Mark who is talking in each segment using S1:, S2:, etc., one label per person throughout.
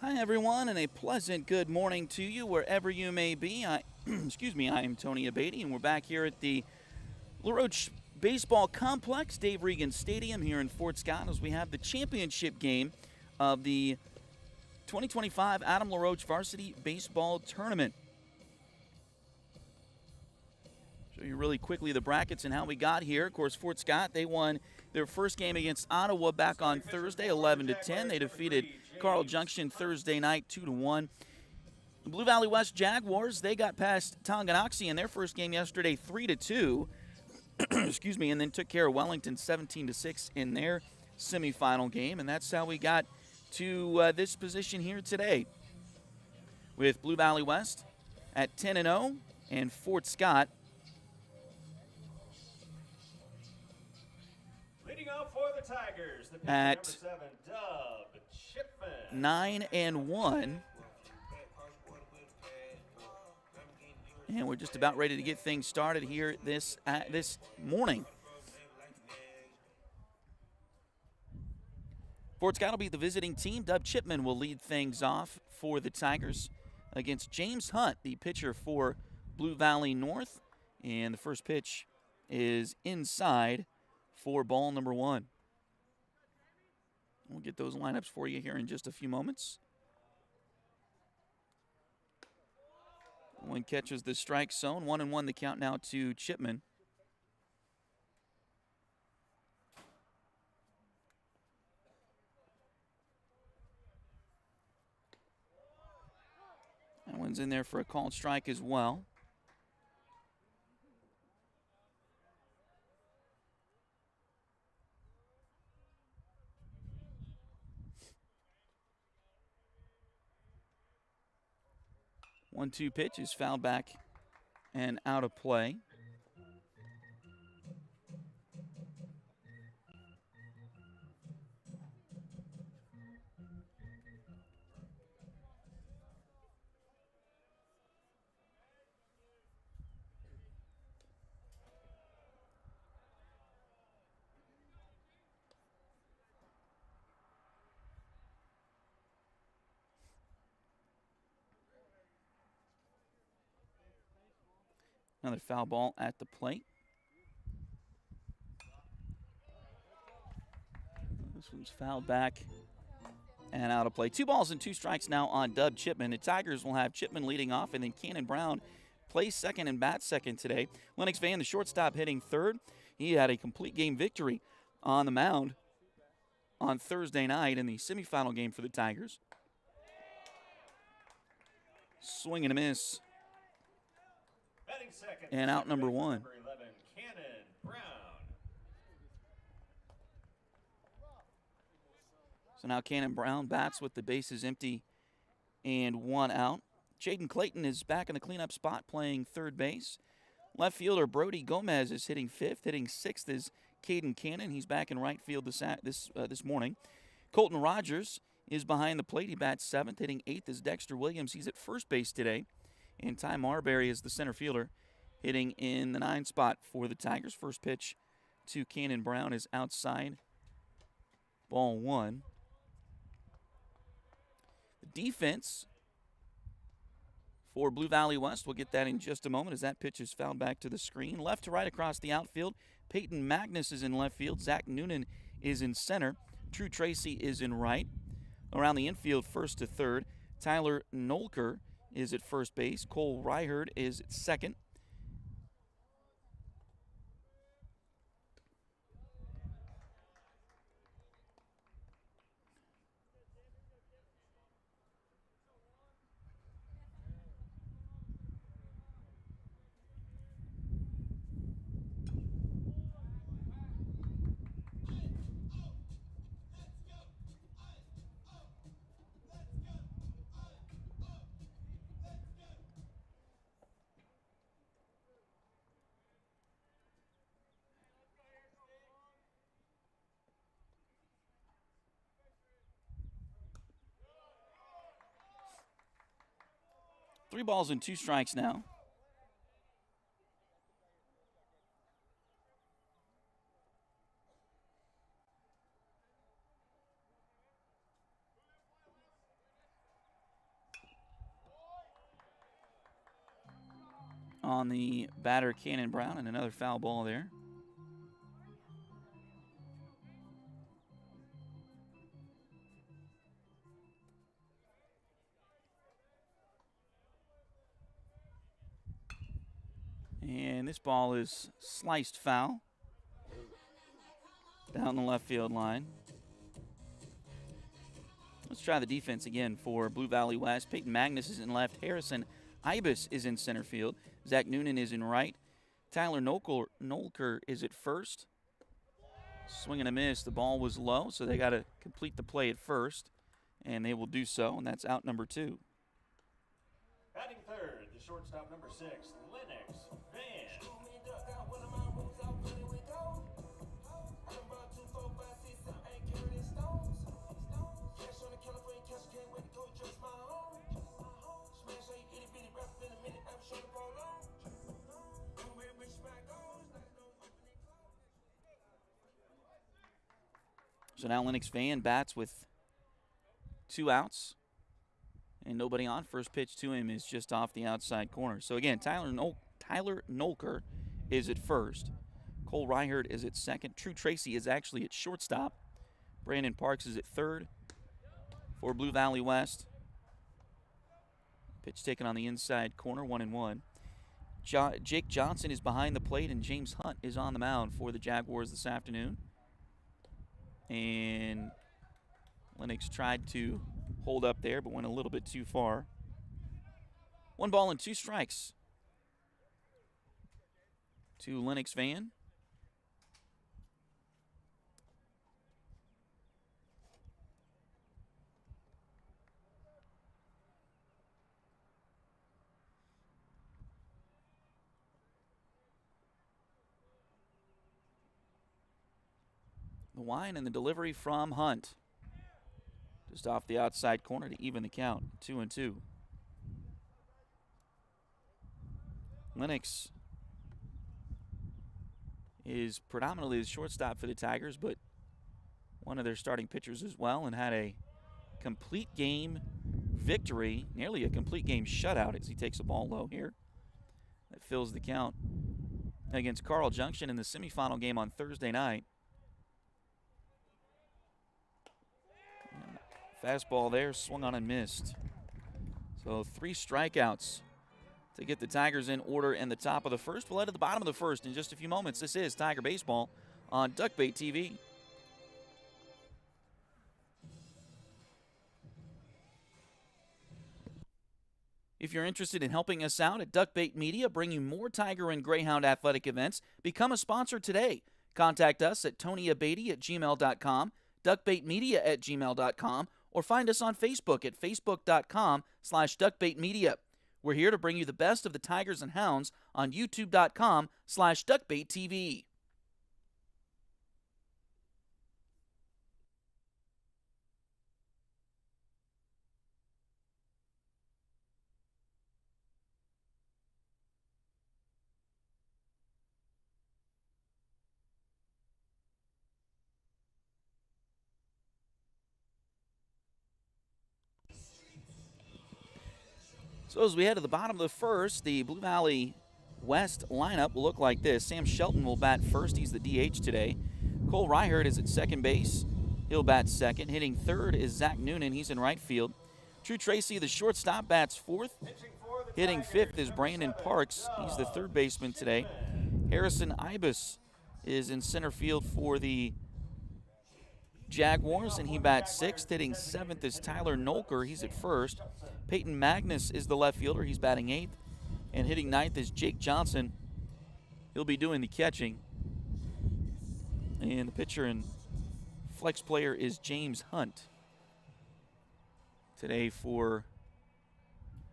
S1: Hi, everyone, and a pleasant good morning to you wherever you may be. I am Tony Abatey, and we're back here at the LaRoche Baseball Complex, Dave Regan Stadium here in Fort Scott, as we have the championship game of the 2025 Adam LaRoche Varsity Baseball Tournament. Show you really quickly the brackets and how we got here. Of course, Fort Scott, they won their first game against Ottawa back on Thursday, 11-10. They defeated Carl Junction Thursday night, 2-1. The Blue Valley West Jaguars, they got past Tonganoxie in their first game yesterday, 3-2. Excuse me, and then took care of Wellington 17-6 in their semifinal game, and that's how we got to this position here today, with Blue Valley West at 10-0 and Fort Scott
S2: leading off for the Tigers, the pitcher
S1: at
S2: number 7, Dub Chipman.
S1: 9-1. And we're just about ready to get things started here this morning. Fort Scott will be the visiting team. Dub Chipman will lead things off for the Tigers against James Hunt, the pitcher for Blue Valley North. And the first pitch is inside for ball number 1. We'll get those lineups for you here in just a few moments. One catches the strike zone. 1-1 the count now to Chipman. That one's in there for a called strike as well. One-two pitch is fouled back and out of play. Another foul ball at the plate. This one's fouled back and out of play. 2 balls and 2 strikes now on Dub Chipman. The Tigers will have Chipman leading off, and then Cannon Brown plays second and bats second today. Lennox Van, the shortstop, hitting third. He had a complete game victory on the mound on Thursday night in the semifinal game for the Tigers. Swing and a miss. And out number 1.
S2: Number 11, Cannon Brown.
S1: So now Cannon Brown bats with the bases empty and 1 out. Jaden Clayton is back in the cleanup spot playing third base. Left fielder Brody Gomez is hitting 5th. Hitting 6th is Caden Cannon. He's back in right field this morning. Colton Rogers is behind the plate. He bats 7th. Hitting 8th is Dexter Williams. He's at first base today. And Ty Marbury is the center fielder, hitting in the 9 spot for the Tigers. First pitch to Cannon Brown is outside. Ball 1. The defense for Blue Valley West, we'll get that in just a moment as that pitch is fouled back to the screen. Left to right across the outfield. Peyton Magnus is in left field. Zach Noonan is in center. Drew Tracy is in right. Around the infield, first to third, Tyler Nolker is at first base. Cole Ryherd is at second. Three balls and 2 strikes now. on the batter, Cannon Brown, and another foul ball there. And this ball is sliced foul down the left field line. Let's try the defense again for Blue Valley West. Peyton Magnus is in left. Harrison Ibis is in center field. Zach Noonan is in right. Tyler Nolker is at first. Swing and a miss. The ball was low, so they got to complete the play at first, and they will do so, and that's out number 2.
S2: Batting third, the shortstop number 6, Lennox Van.
S1: So now Lennox Van bats with 2 outs and nobody on. First pitch to him is just off the outside corner. So again, Tyler Nolker is at first. Cole Reichert is at second. True Tracy is actually at shortstop. Brandon Parks is at third for Blue Valley West. Pitch taken on the inside corner, 1-1. Jake Johnson is behind the plate, and James Hunt is on the mound for the Jaguars this afternoon. And Lennox tried to hold up there, but went a little bit too far. 1 ball and 2 strikes to Lennox Van. The wind and the delivery from Hunt. Just off the outside corner to even the count, 2-2. Lennox is predominantly the shortstop for the Tigers, but one of their starting pitchers as well, and had a complete game victory, nearly a complete game shutout as he takes the ball low here. That fills the count against Carl Junction in the semifinal game on Thursday night. Fastball there, swung on and missed. So 3 strikeouts to get the Tigers in order in the top of the first. We'll head to the bottom of the first in just a few moments. This is Tiger Baseball on Duckbait TV. If you're interested in helping us out at Duckbait Media, bringing more Tiger and Greyhound athletic events, become a sponsor today. Contact us at tonyabady@gmail.com, duckbaitmedia@gmail.com, or find us on Facebook at facebook.com/duckbaitmedia. We're here to bring you the best of the Tigers and Hounds on youtube.com/duckbaittv. So as we head to the bottom of the first, the Blue Valley West lineup will look like this. Sam Shelton will bat first. He's the DH today. Cole Reichert is at second base. He'll bat second. Hitting third is Zach Noonan. He's in right field. True Tracy, the shortstop, bats fourth. Hitting fifth is Brandon Parks. He's the third baseman today. Harrison Ibis is in center field for the Jaguars, and he bats sixth. Hitting seventh is Tyler Nolker. He's at first. Peyton Magnus is the left fielder. He's batting eighth. And hitting ninth is Jake Johnson. He'll be doing the catching. And the pitcher and flex player is James Hunt today for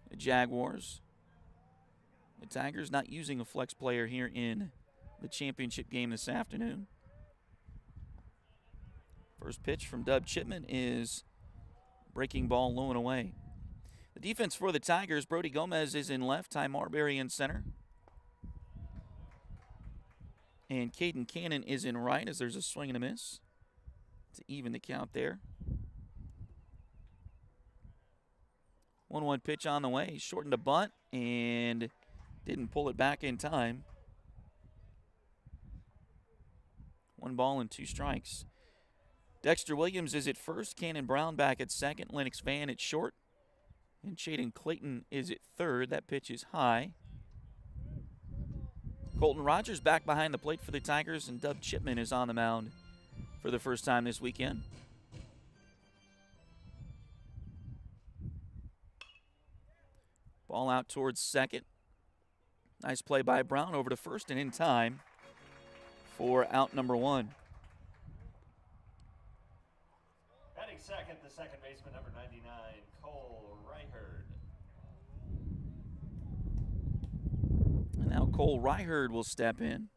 S1: the Jaguars. The Tigers not using a flex player here in the championship game this afternoon. First pitch from Dub Chipman is breaking ball low and away. The defense for the Tigers, Brody Gomez is in left, Ty Marbury in center. And Caden Cannon is in right as there's a swing and a miss to even the count there. 1-1 pitch on the way. Shortened a bunt, and Didn't pull it back in time. 1 ball and 2 strikes. Dexter Williams is at first. Cannon Brown back at second. Lennox Van at short. And Shaden Clayton is at third. That pitch is high. Colton Rogers back behind the plate for the Tigers, and Dub Chipman is on the mound for the first time this weekend. Ball out towards second. Nice play by Brown over to first and in time for out number 1.
S2: Batting second, the second baseman, number 99, Cole Ryherd.
S1: And now Cole Ryherd will step in.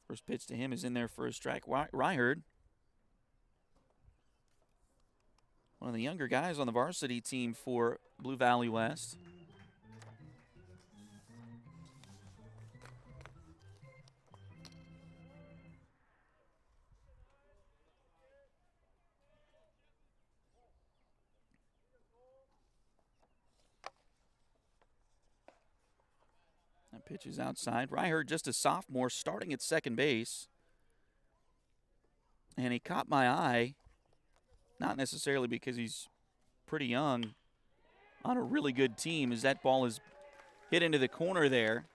S1: First pitch to him is in there for a strike. Ryherd, one of the younger guys on the varsity team for Blue Valley West. That pitch is outside. Ryherd, just a sophomore, starting at second base. And he caught my eye, not necessarily because he's pretty young, on a really good team, as that ball is hit into the corner there.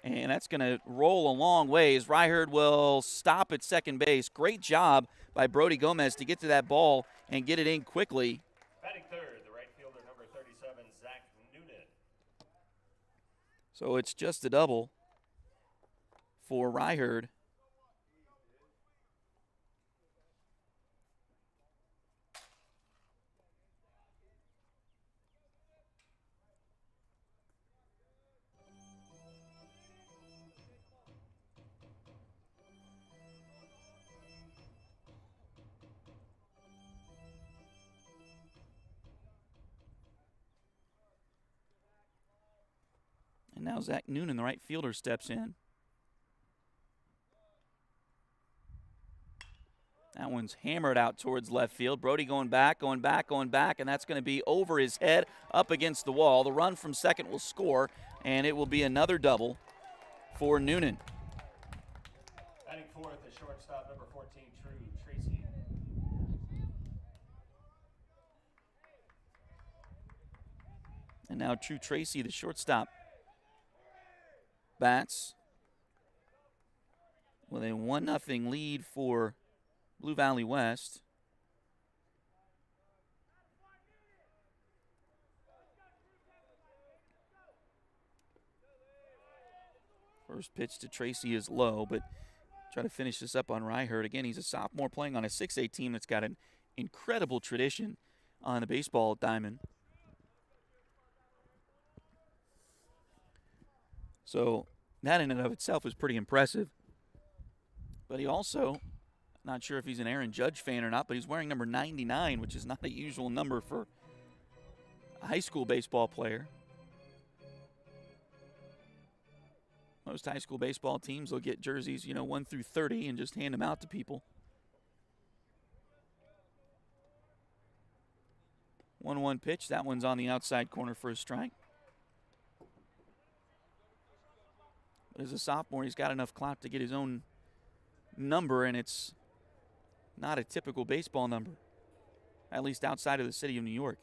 S1: And that's going to roll a long ways. Ryherd will stop at second base. Great job by Brody Gomez to get to that ball and get it in quickly.
S2: Batting third, the right fielder, number 37, Zach Noonan.
S1: So it's just a double for Ryherd. And now Zach Noonan, the right fielder, steps in. That one's hammered out towards left field. Brody going back, and that's going to be over his head, up against the wall. The run from second will score, and it will be another double for Noonan.
S2: Batting fourth, the shortstop, number 14, True Tracy.
S1: And now True Tracy, the shortstop, bats with a 1-0 lead for Blue Valley West. First pitch to Tracy is low, but try to finish this up on Ryherd. Again, he's a sophomore playing on a 6A team that's got an incredible tradition on the baseball diamond. So that in and of itself is pretty impressive. But he also, not sure if he's an Aaron Judge fan or not, but he's wearing number 99, which is not a usual number for a high school baseball player. Most high school baseball teams will get jerseys, 1 through 30 and just hand them out to people. 1-1 pitch. That one's on the outside corner for a strike. But as a sophomore, he's got enough clout to get his own number, and it's not a typical baseball number, at least outside of the city of New York.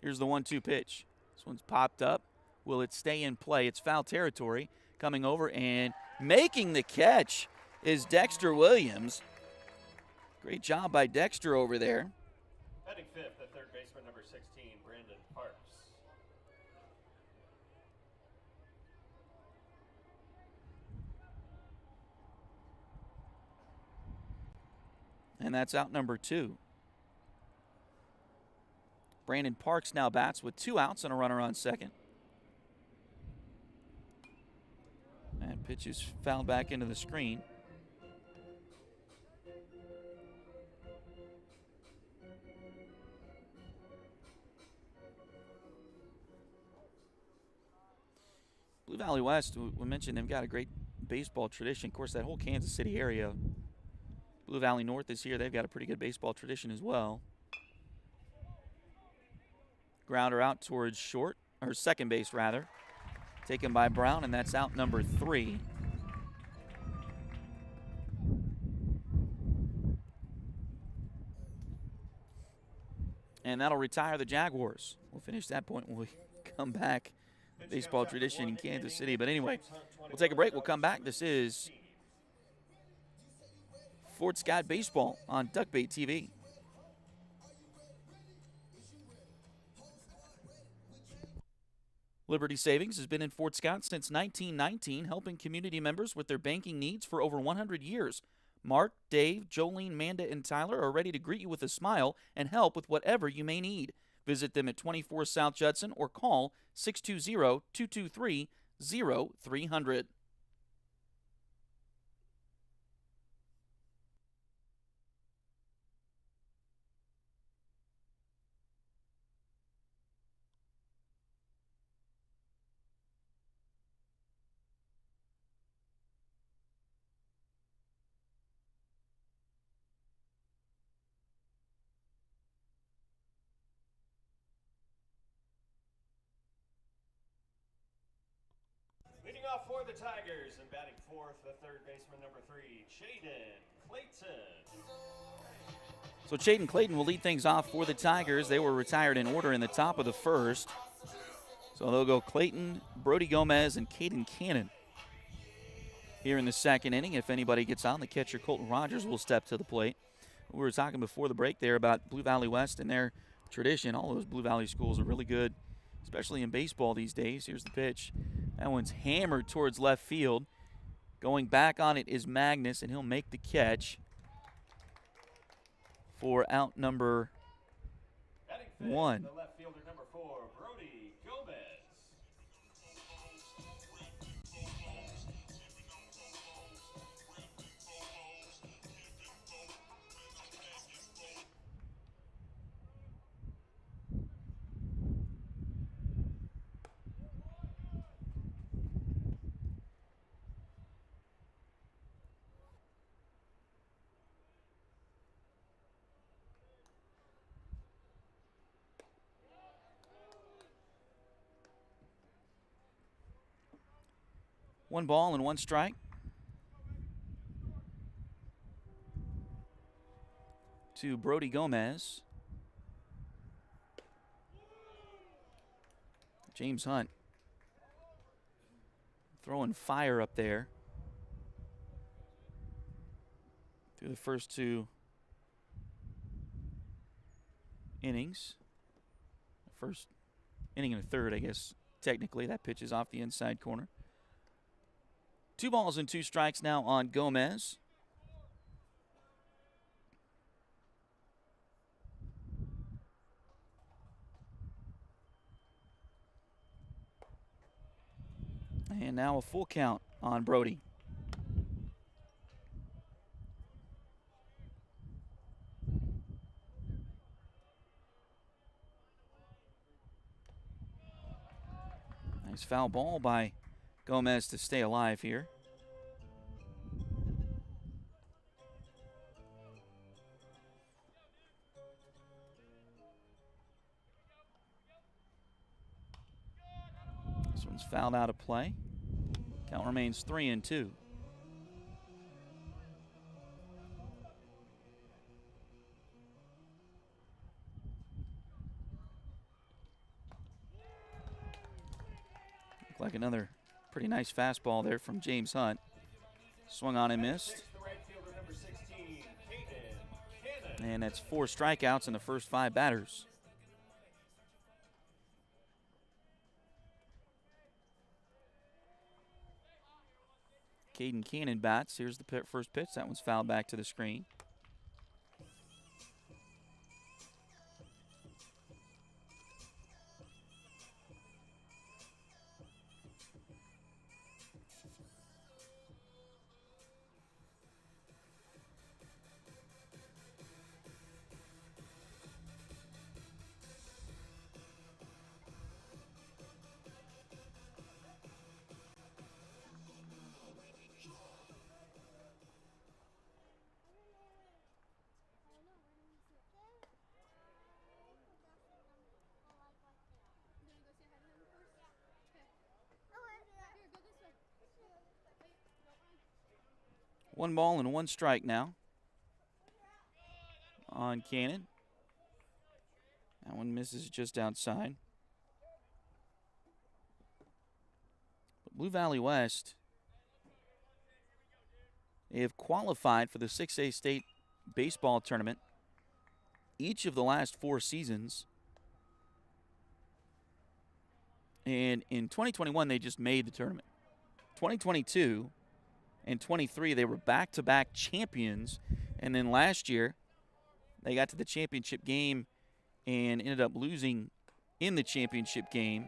S1: Here's the 1-2 pitch. This one's popped up. Will it stay in play? It's foul territory. Coming over and making the catch is Dexter Williams. Great job by Dexter over there.
S2: Batting fifth, the third baseman, number 16, Brandon Parks.
S1: And that's out number 2. Brandon Parks now bats with 2 outs and a runner on second. And pitch is fouled back into the screen. Blue Valley West, we mentioned they've got a great baseball tradition. Of course, that whole Kansas City area Blue Valley North is here. They've got a pretty good baseball tradition as well. Grounder out towards short, or second base rather. Taken by Brown, and that's out number 3. And that'll retire the Jaguars. We'll finish that point when we come back. Baseball tradition in Kansas City. But anyway, we'll take a break. We'll come back. This is Fort Scott Baseball on Duckbait TV. Liberty Savings has been in Fort Scott since 1919, helping community members with their banking needs for over 100 years. Mark, Dave, Jolene, Manda, and Tyler are ready to greet you with a smile and help with whatever you may need. Visit them at 24 South Judson or call 620-223-0300.
S2: Leading off for the Tigers and batting fourth, the third baseman, number 3, Jaden Clayton.
S1: So Jaden Clayton will lead things off for the Tigers. They were retired in order in the top of the first. So they'll go Clayton, Brody Gomez, and Caden Cannon here in the second inning. If anybody gets on, the catcher Colton Rogers will step to the plate. We were talking before the break there about Blue Valley West and their tradition. All those Blue Valley schools are really good, especially in baseball these days. Here's the pitch. That one's hammered towards left field. Going back on it is Magnus, and he'll make the catch for out number 1.
S2: The left fielder, number 4, Brody Gomez.
S1: One ball and one strike. To Brody Gomez. James Hunt throwing fire up there through the first 2 innings. First inning and a third, I guess, technically. That pitch is off the inside corner. 2 balls and 2 strikes now on Gomez. And now a full count on Brody. Nice foul ball by Gomez to stay alive here. This one's fouled out of play. Count remains 3-2. Looked like another pretty nice fastball there from James Hunt. Swung on and missed. And that's 4 strikeouts in the first 5 batters. Caden Cannon bats. Here's the first pitch. That one's fouled back to the screen. 1 ball and 1 strike now on Cannon. That one misses just outside. But Blue Valley West, they have qualified for the 6A state baseball tournament each of the last 4 seasons. And in 2021, they just made the tournament. 2022 and 23, they were back-to-back champions. And then last year, they got to the championship game and ended up losing in the championship game.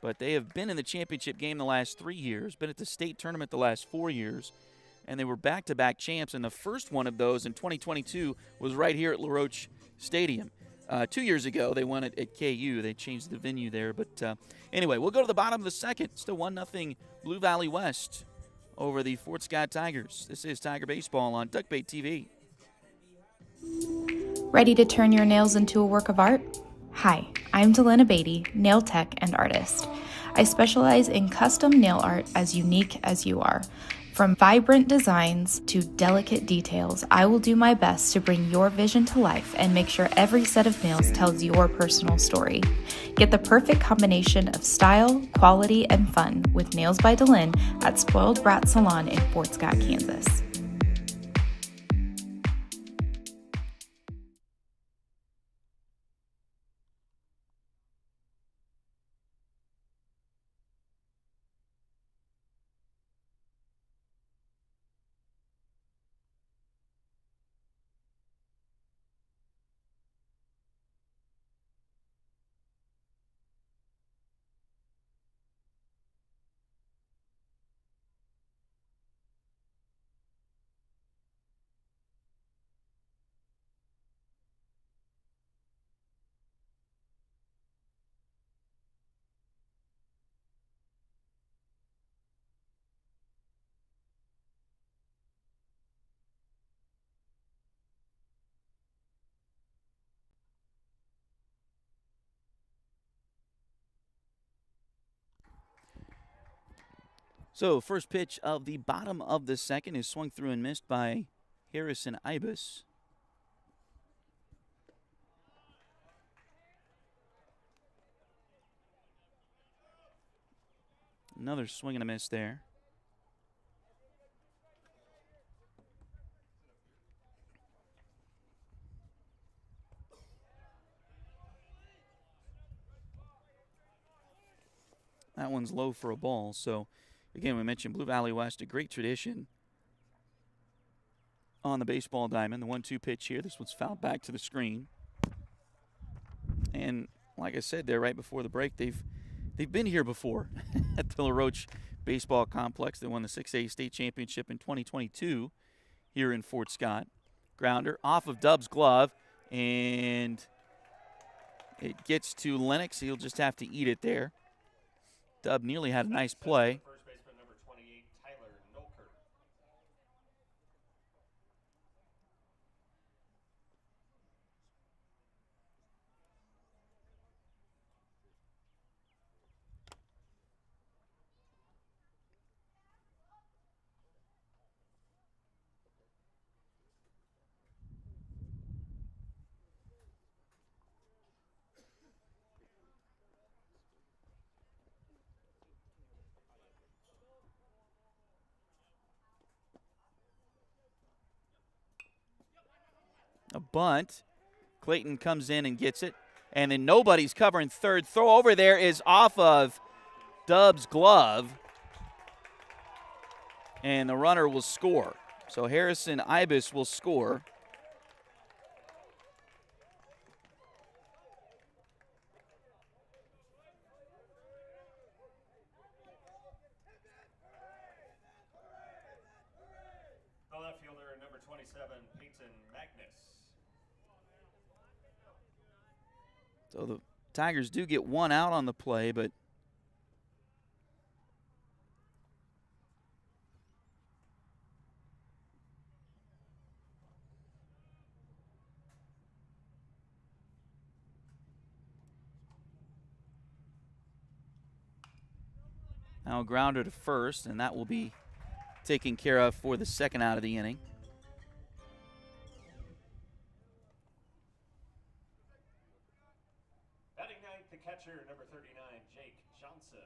S1: But they have been in the championship game the last 3 years, been at the state tournament the last 4 years, and they were back-to-back champs. And the first one of those in 2022 was right here at LaRoche Stadium. 2 years ago, they won it at KU. They changed the venue there. But anyway, we'll go to the bottom of the second. Still 1-0 Blue Valley West over the Fort Scott Tigers. This is Tiger Baseball on Duckbait TV.
S3: Ready to turn your nails into a work of art? Hi, I'm Delena Beatty, nail tech and artist. I specialize in custom nail art as unique as you are. From vibrant designs to delicate details, I will do my best to bring your vision to life and make sure every set of nails tells your personal story. Get the perfect combination of style, quality, and fun with Nails by Delin at Spoiled Brat Salon in Fort Scott, Kansas.
S1: So first pitch of the bottom of the second is swung through and missed by Harrison Ibis. Another swing and a miss there. That one's low for a ball. So, again, we mentioned Blue Valley West, a great tradition on the baseball diamond. The 1-2 pitch here. This one's fouled back to the screen. And like I said there right before the break, they've been here before at the LaRoche Baseball Complex. They won the 6A state championship in 2022 here in Fort Scott. Grounder off of Dub's glove, and it gets to Lennox. He'll just have to eat it there. Dub nearly had a nice play.
S2: First baseman number 28, Tyler Nolker.
S1: A bunt. Clayton comes in and gets it. And then nobody's covering third. Throw over there is off of Dub's glove. And the runner will score. So Harrison Ibis will score.
S2: The left fielder, number 27, Peyton Magnus.
S1: So the Tigers do get one out on the play, but now a grounder to first, and that will be taken care of for the second out of the inning.
S2: Batting ninth, the catcher, number 39, Jake Johnson.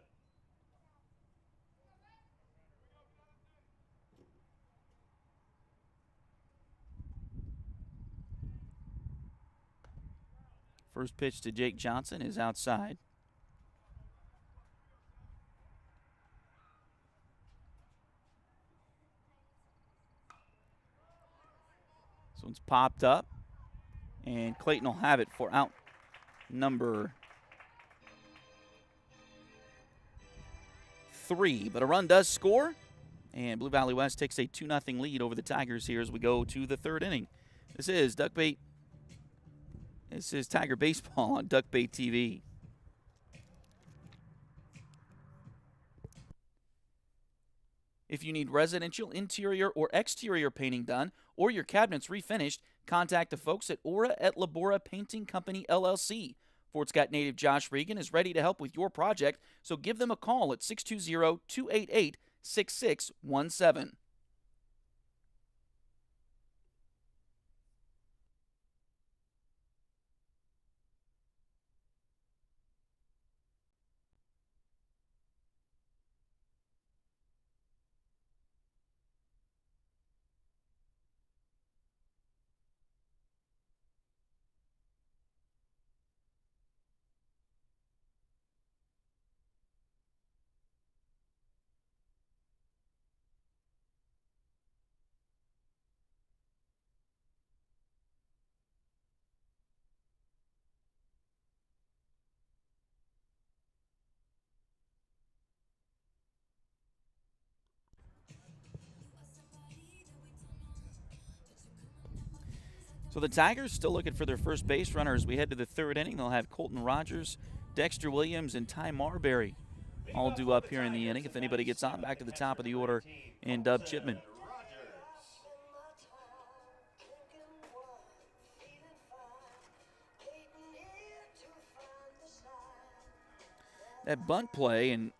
S1: First pitch to Jake Johnson is outside. This one's popped up, and Clayton will have it for out number 3. But a run does score, and Blue Valley West takes a 2-0 lead over the Tigers here as we go to the third inning. This is Tiger Baseball on Duckbait TV. If you need residential interior or exterior painting done or your cabinets refinished, contact the folks at Aura et Labora Painting Company, LLC. Fort Scott native Josh Regan is ready to help with your project, so give them a call at 620-288-6617. So the Tigers still looking for their first base runner as we head to the third inning. They'll have Colton Rogers, Dexter Williams, and Ty Marbury all due up here in the inning. If anybody gets on, back to the top of the order in Dub Chipman. That bunt play and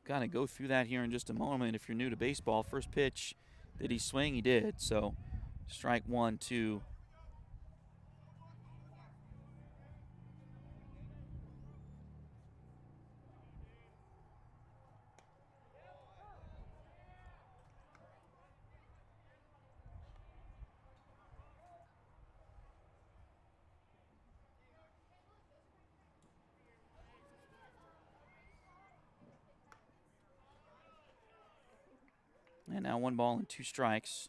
S1: kind of go through that here in just a moment. If you're new to baseball, first pitch, did he swing? He did. So strike 1, 2. And now 1 ball and 2 strikes.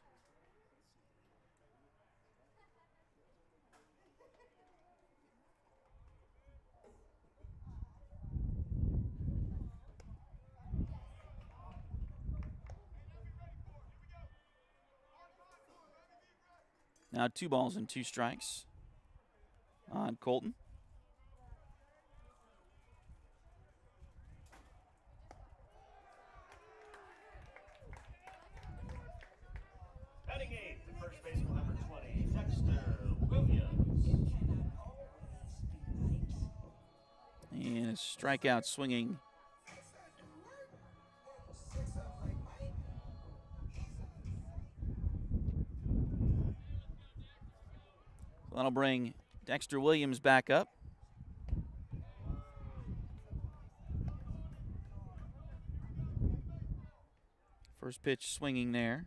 S1: Now 2 balls and 2 strikes on Colton.
S2: Batting eighth, the first baseman, number 20, Dexter Williams.
S1: And a strikeout swinging. So that'll bring Dexter Williams back up. First pitch swinging there.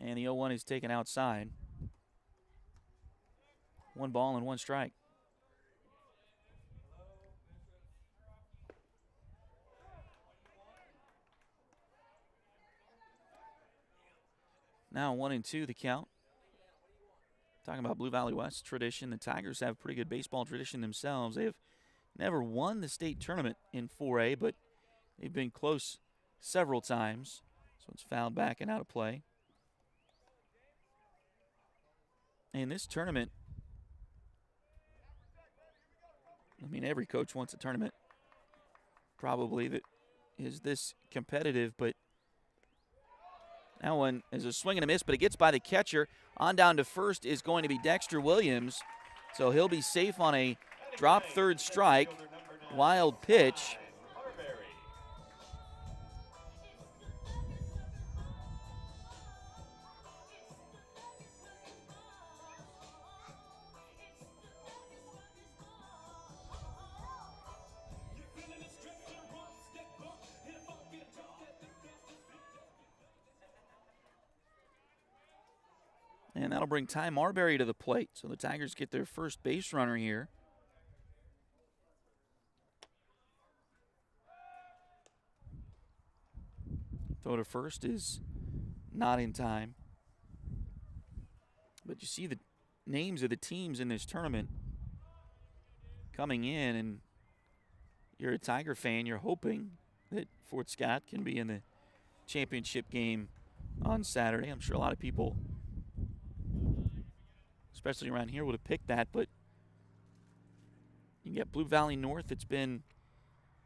S1: And the 0-1 is taken outside. 1 ball and 1 strike. Now 1-2 the count. Talking about Blue Valley West tradition, the Tigers have pretty good baseball tradition themselves. They have never won the state tournament in 4A, but they've been close several times. So it's fouled back and out of play. In this tournament, I mean, every coach wants a tournament probably that is this competitive, but that one is a swing and a miss, but it gets by the catcher On down to first is going to be Dexter Williams, so he'll be safe on a drop third strike. Wild pitch. And that'll bring Ty Marbury to the plate. So the Tigers get their first base runner here. Throw to first is not in time. But you see the names of the teams in this tournament coming in, and you're a Tiger fan, you're hoping that Fort Scott can be in the championship game on Saturday. I'm sure a lot of people, especially around here, would have picked that, but you get Blue Valley North that's been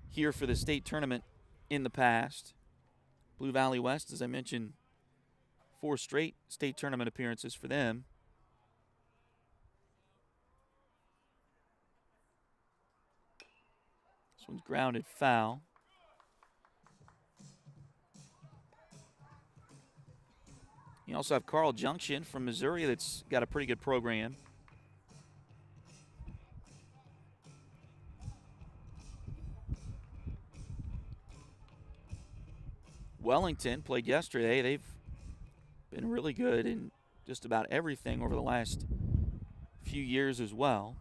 S1: here for the state tournament in the past. Blue Valley West, as I mentioned, 4 straight state tournament appearances for them. This one's grounded foul. You also have Carl Junction from Missouri that's got a pretty good program. Wellington played yesterday. They've been really good in just about everything over the last few years as well.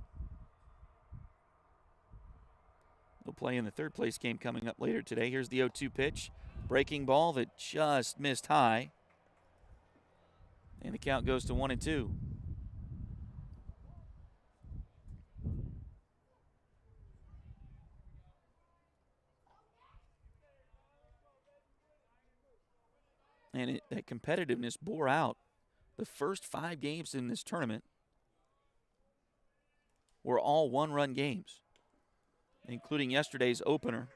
S1: They'll play in the third place game coming up later today. Here's the 0-2 pitch. Breaking ball that just missed high. And the count goes to 1-2. And that competitiveness bore out. The first 5 games in this tournament were all one-run games, including yesterday's opener.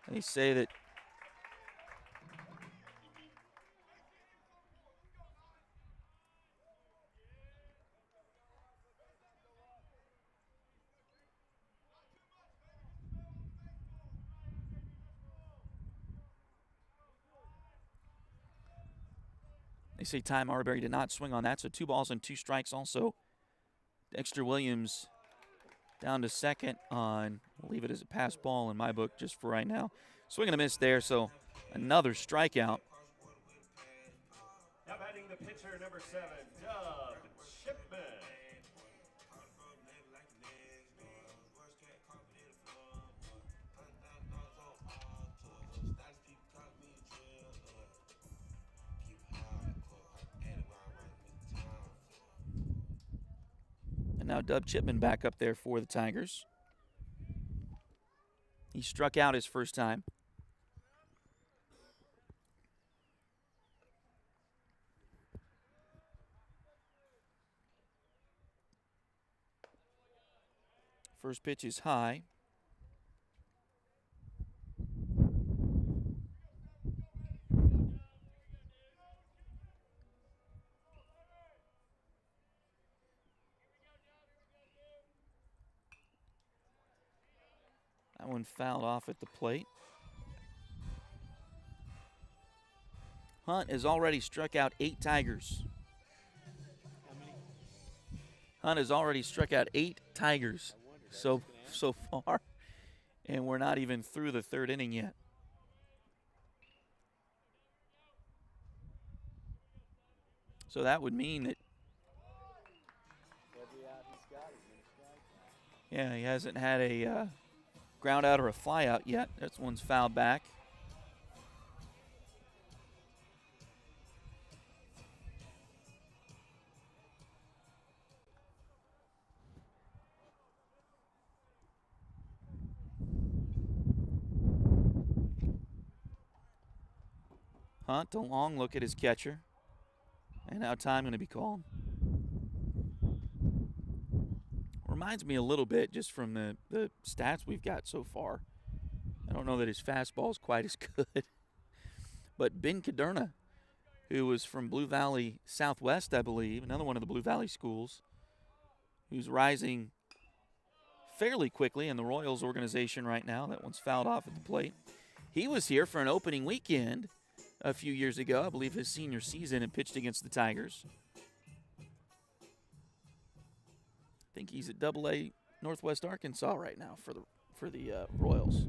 S1: They say that Ty Marbury did not swing on that, so 2 balls and 2 strikes also. Dexter Williams down to second on, we'll leave it as a pass ball in my book just for right now. Swing and a miss there, so another strikeout.
S2: Now batting the pitcher, number 7, Dub Chipman.
S1: And now Dub Chipman back up there for the Tigers. He struck out his first time. First pitch is high. That one fouled off at the plate. Hunt has already struck out 8 Tigers. Hunt has already struck out 8 Tigers so far, and we're not even through the 3rd inning yet. So that would mean that, yeah, he hasn't had a ground out or a fly out yet. That one's fouled back. Hunt, a long look at his catcher. And now time going to be called. Reminds me a little bit just from the stats we've got so far. I don't know that his fastball is quite as good. But Ben Caderna, who was from Blue Valley Southwest, I believe, another one of the Blue Valley schools, who's rising fairly quickly in the Royals organization right now. That one's fouled off at the plate. He was here for an opening weekend a few years ago, I believe his senior season, and pitched against the Tigers. I think he's at Double-A Northwest Arkansas right now for the Royals.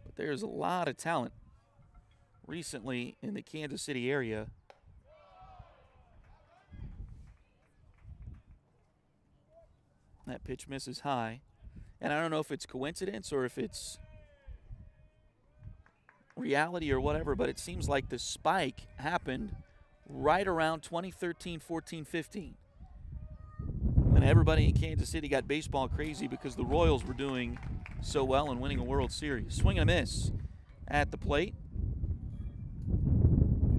S1: But there's a lot of talent recently in the Kansas City area. That pitch misses high. And I don't know if it's coincidence or if it's reality or whatever, but it seems like the spike happened right around 2013, 14, 15. When everybody in Kansas City got baseball crazy because the Royals were doing so well and winning a World Series. Swing and a miss at the plate.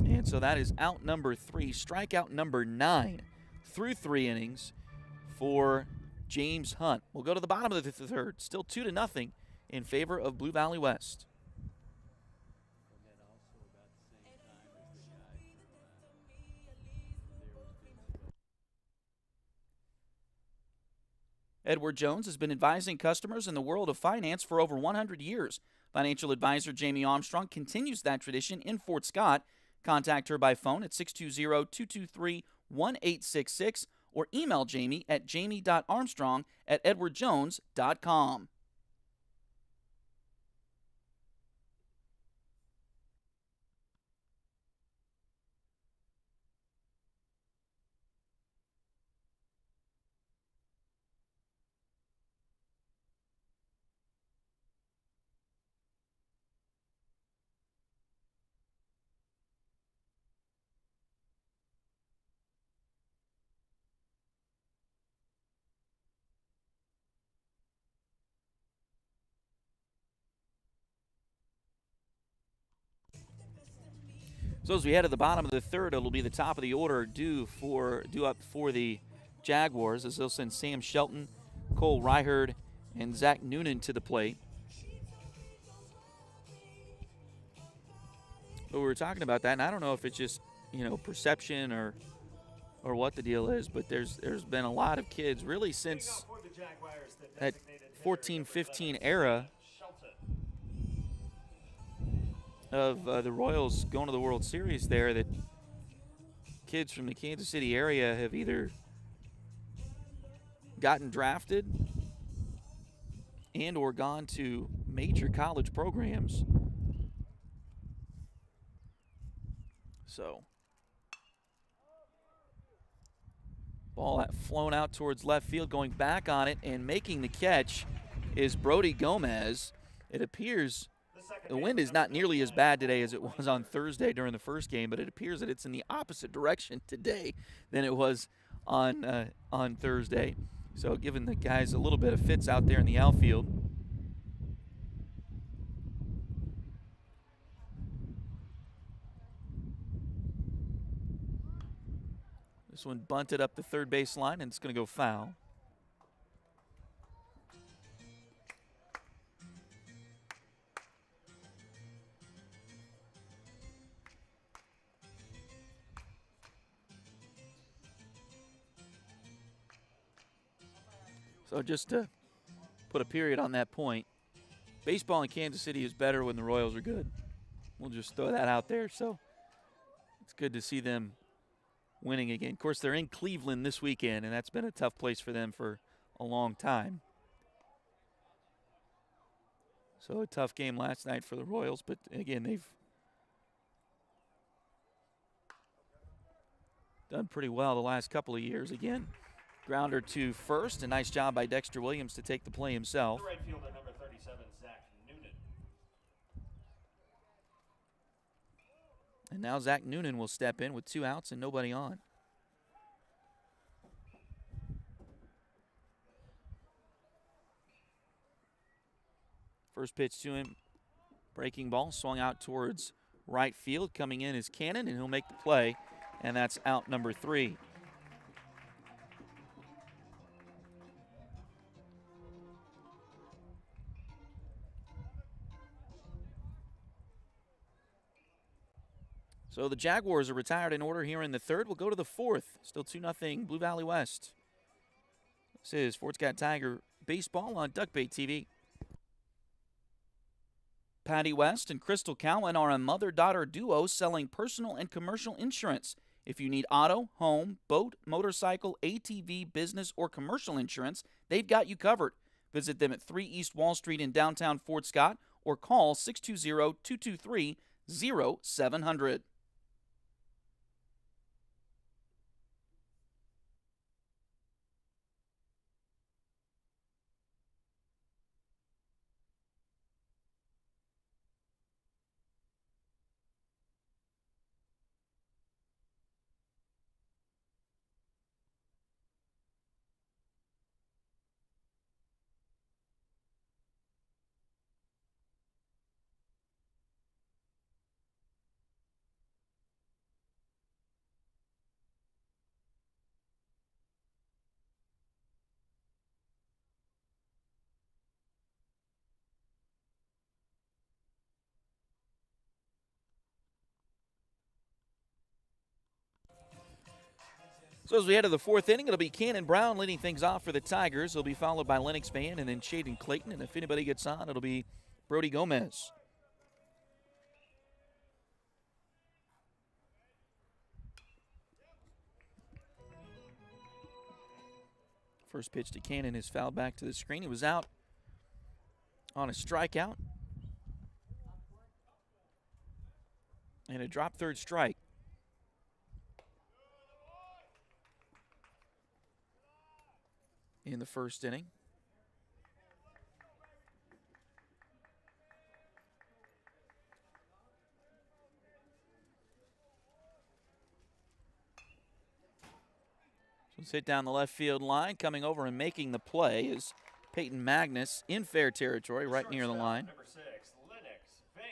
S1: And so that is out number 3, strikeout number 9 through 3 innings for James Hunt. We'll go to the bottom of the third. Still 2-0 in favor of Blue Valley West. Edward Jones has been advising customers in the world of finance for over 100 years. Financial advisor Jamie Armstrong continues that tradition in Fort Scott. Contact her by phone at 620-223-1866 or email Jamie at jamie.armstrong@edwardjones.com. So as we head to the bottom of the third, it'll be the top of the order due up for the Jaguars, as they'll send Sam Shelton, Cole Ryherd, and Zach Noonan to the plate. But we were talking about that, and I don't know if it's just perception or what the deal is, but there's been a lot of kids really since that 14-15 era of the Royals going to the World Series there, that kids from the Kansas City area have either gotten drafted and or gone to major college programs. So, ball flown out towards left field, going back on it and making the catch is Brody Gomez. It appears the wind is not nearly as bad today as it was on Thursday during the first game, but it appears that it's in the opposite direction today than it was on Thursday. So giving the guys a little bit of fits out there in the outfield. This one bunted up the third base line, and it's going to go foul. So just to put a period on that point, baseball in Kansas City is better when the Royals are good. We'll just throw that out there. So it's good to see them winning again. Of course, they're in Cleveland this weekend, and that's been a tough place for them for a long time. So a tough game last night for the Royals, but again, they've done pretty well the last couple of years. Again, grounder to first. A nice job by Dexter Williams to take the play himself.
S2: The right fielder, number 37, Zach Noonan.
S1: And now Zach Noonan will step in with 2 outs and nobody on. First pitch to him, breaking ball, swung out towards right field. Coming in is Cannon, and he'll make the play, and that's out number 3. So the Jaguars are retired in order here in the third. We'll go to the fourth. Still 2-0 Blue Valley West. This is Fort Scott Tiger Baseball on Duckbait TV. Patty West and Crystal Cowan are a mother-daughter duo selling personal and commercial insurance. If you need auto, home, boat, motorcycle, ATV, business, or commercial insurance, they've got you covered. Visit them at 3 East Wall Street in downtown Fort Scott or call 620-223-0700. So as we head to the fourth inning, it'll be Cannon Brown leading things off for the Tigers. He'll be followed by Lennox Van and then Shaden Clayton. And if anybody gets on, it'll be Brody Gomez. First pitch to Cannon is fouled back to the screen. He was out on a strikeout. And a drop third strike. In the first inning. So let's hit down the left field line. Coming over and making the play is Peyton Magnus in fair territory, right near the line.
S2: Number 6, Lennox Van.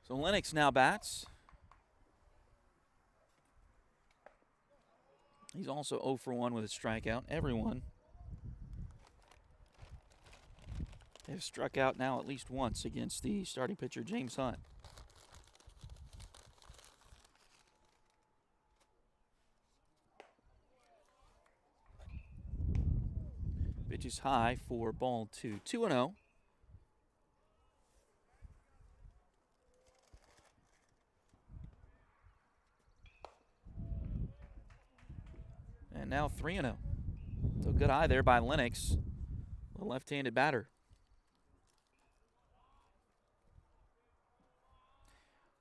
S1: So Lennox now bats. He's also 0 for 1 with a strikeout. Everyone has struck out now at least once against the starting pitcher, James Hunt. Pitch is high for ball 2. 2-0. And now 3-0. So good eye there by Lennox, the left-handed batter.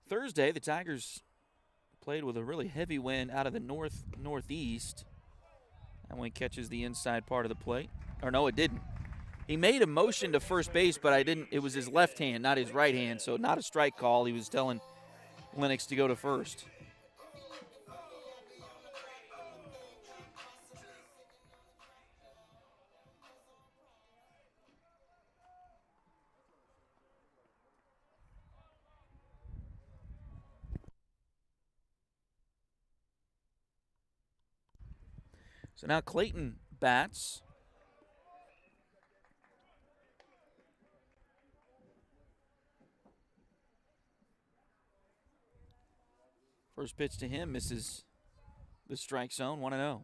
S1: Thursday, the Tigers played with a really heavy wind out of the northeast. That one catches the inside part of the plate. Or no, it didn't. He made a motion to first base, but it was his left hand, not his right hand, so not a strike call. He was telling Lennox to go to first. So now Clayton bats. First pitch to him misses the strike zone, 1-0.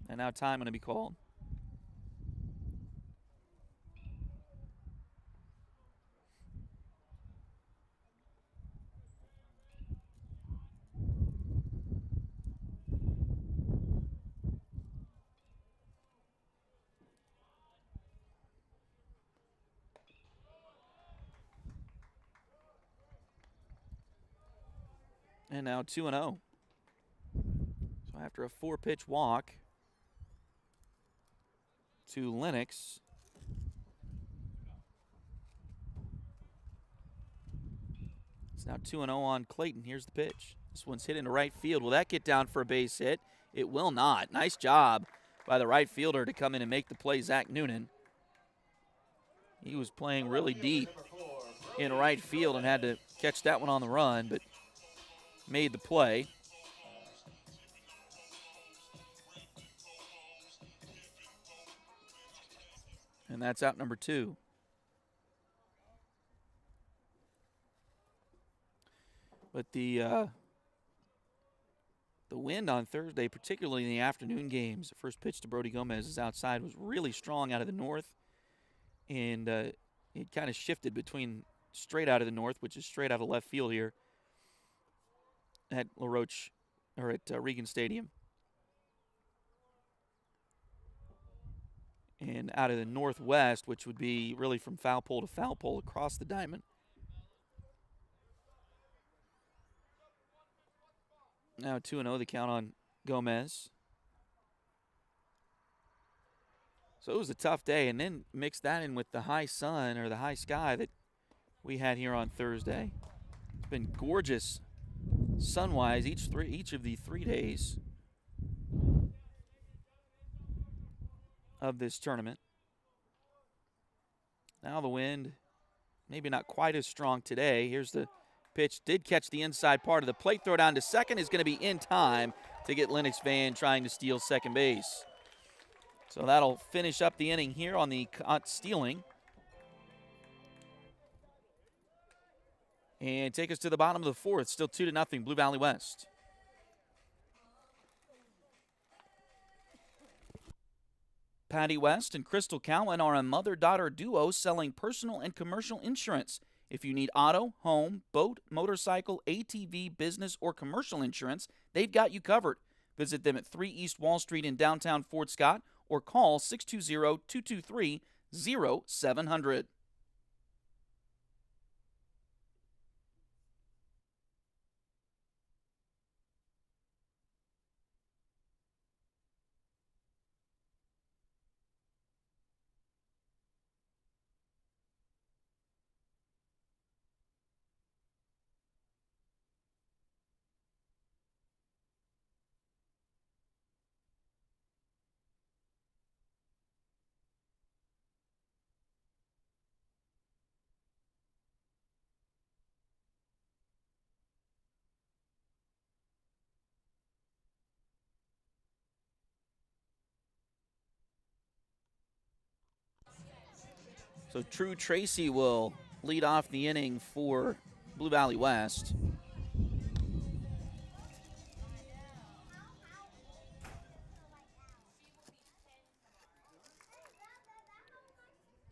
S1: And now time going to be called. And now 2-0. So after a 4-pitch walk to Lennox, it's now 2-0 on Clayton. Here's the pitch. This one's hit into right field. Will that get down for a base hit? It will not. Nice job by the right fielder to come in and make the play, Zach Noonan. He was playing really deep.
S2: Number 4,
S1: in right field and had to catch that one on the run, but made the play. And that's out number 2. But the wind on Thursday, particularly in the afternoon games, the first pitch to Brody Gomez is outside, was really strong out of the north. And it kind of shifted between straight out of the north, which is straight out of left field here at LaRoche, or at Regan Stadium. And out of the northwest, which would be really from foul pole to foul pole across the diamond. Now 2-0 the count on Gomez. So it was a tough day, and then mix that in with the high sun or the high sky that we had here on Thursday. It's been gorgeous sun-wise each of the 3 days of this tournament. Now the wind, maybe not quite as strong today. Here's the pitch. Did catch the inside part of the plate. Throw down to second is going to be in time to get Lennox Van trying to steal second base. So that'll finish up the inning here on the stealing. And take us to the bottom of the fourth. Still 2-0 Blue Valley West. Patty West and Crystal Cowan are a mother-daughter duo selling personal and commercial insurance. If you need auto, home, boat, motorcycle, ATV, business, or commercial insurance, they've got you covered. Visit them at 3 East Wall Street in downtown Fort Scott or call 620-223-0700. So True Tracy will lead off the inning for Blue Valley West.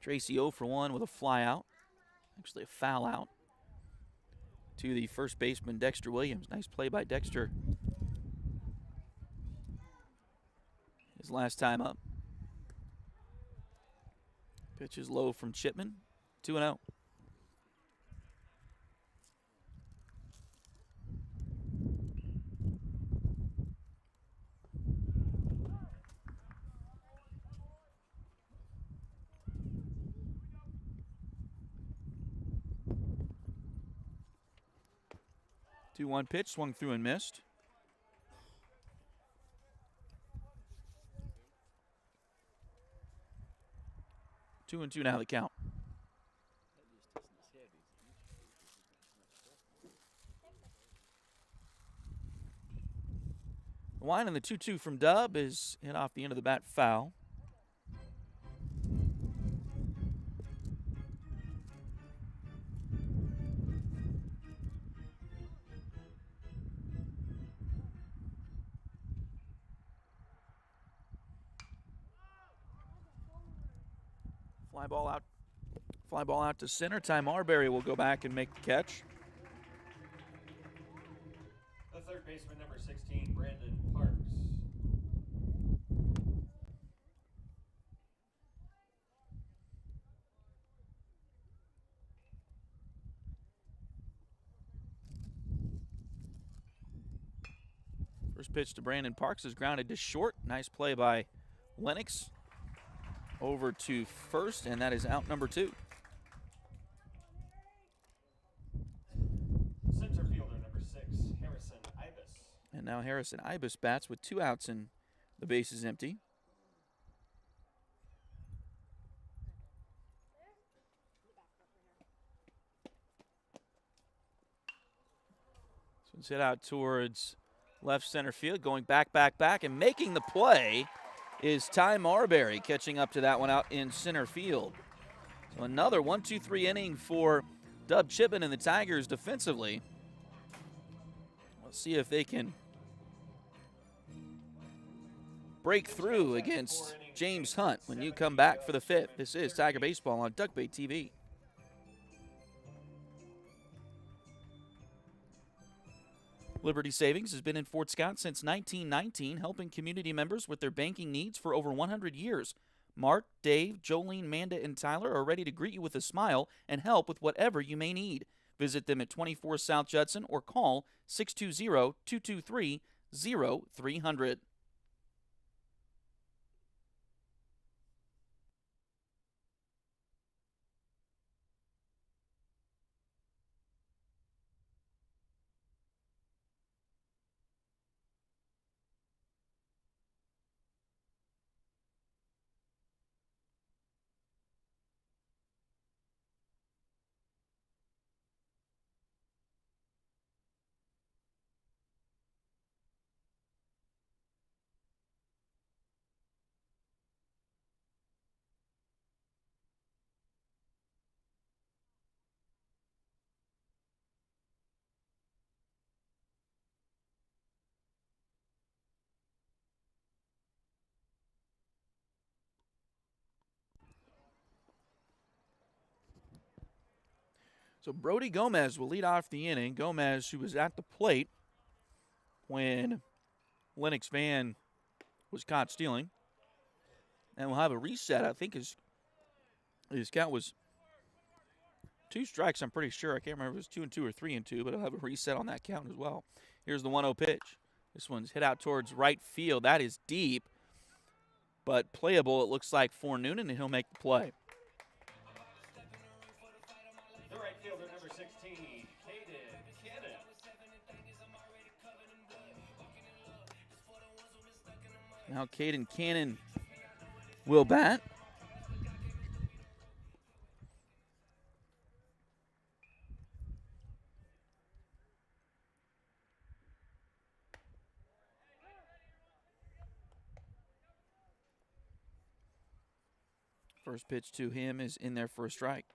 S1: Tracy 0 for 1 with a fly out. Actually a foul out to the first baseman Dexter Williams. Nice play by Dexter. His last time up. Pitch is low from Chipman. 2-0. Two-one pitch, swung through and missed. 2-2 now the count. The line and the 2-2 from Dub is hit off the end of the bat foul. Fly ball out to center. Ty Marbury will go back and make the catch.
S2: The third baseman, number 16, Brandon Parks.
S1: First pitch to Brandon Parks is grounded to short. Nice play by Lennox. Over to first, and that is out number 2.
S2: Center fielder, number 6, Harrison Ibis.
S1: And now Harrison Ibis bats with 2 outs and the base is empty. Let's hit out towards left center field, going back, and making the play is Ty Marbury, catching up to that one out in center field. So another 1-2-3 inning for Dub Chipman and the Tigers defensively. Let's see if they can break through against James Hunt when you come back for the fifth. This is Tiger Baseball on Duck Bay TV. Liberty Savings has been in Fort Scott since 1919, helping community members with their banking needs for over 100 years. Mark, Dave, Jolene, Manda, and Tyler are ready to greet you with a smile and help with whatever you may need. Visit them at 24 South Judson or call 620-223-0300. So Brody Gomez will lead off the inning. Gomez, who was at the plate when Lennox Van was caught stealing. And we'll have a reset. I think his count was 2 strikes, I'm pretty sure. I can't remember if it was 2-2 or 3-2, but I'll have a reset on that count as well. Here's the 1-0 pitch. This one's hit out towards right field. That is deep, but playable, it looks like, for Noonan, and he'll make the play.
S2: The right fielder, number 16, Caden Cannon.
S1: Now Caden Cannon will bat. First pitch to him is in there for a strike.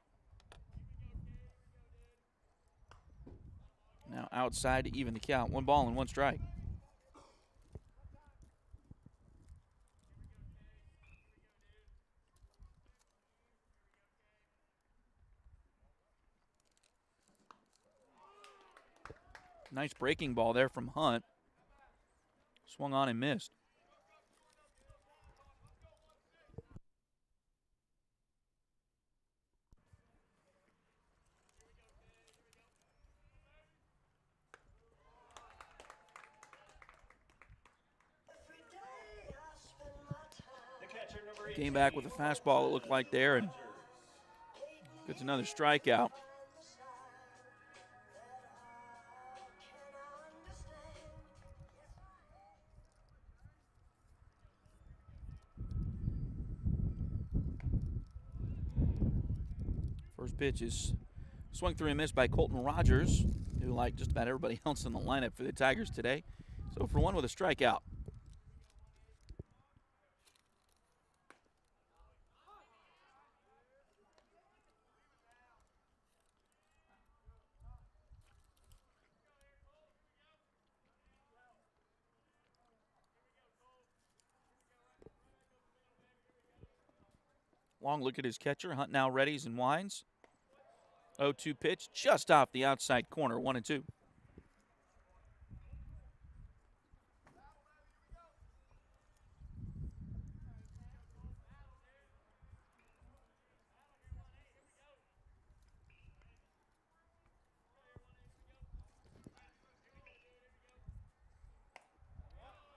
S1: Now outside to even the count. 1 ball and 1 strike. Nice breaking ball there from Hunt. Swung on and missed. Came back with a fastball, it looked like there, and gets another strikeout. First pitch is swung through and missed by Colton Rogers, who, like just about everybody else in the lineup for the Tigers today, 0 for 1 with a strikeout. Long look at his catcher. Hunt now readies and winds. 0-2 pitch just off the outside corner. 1-2.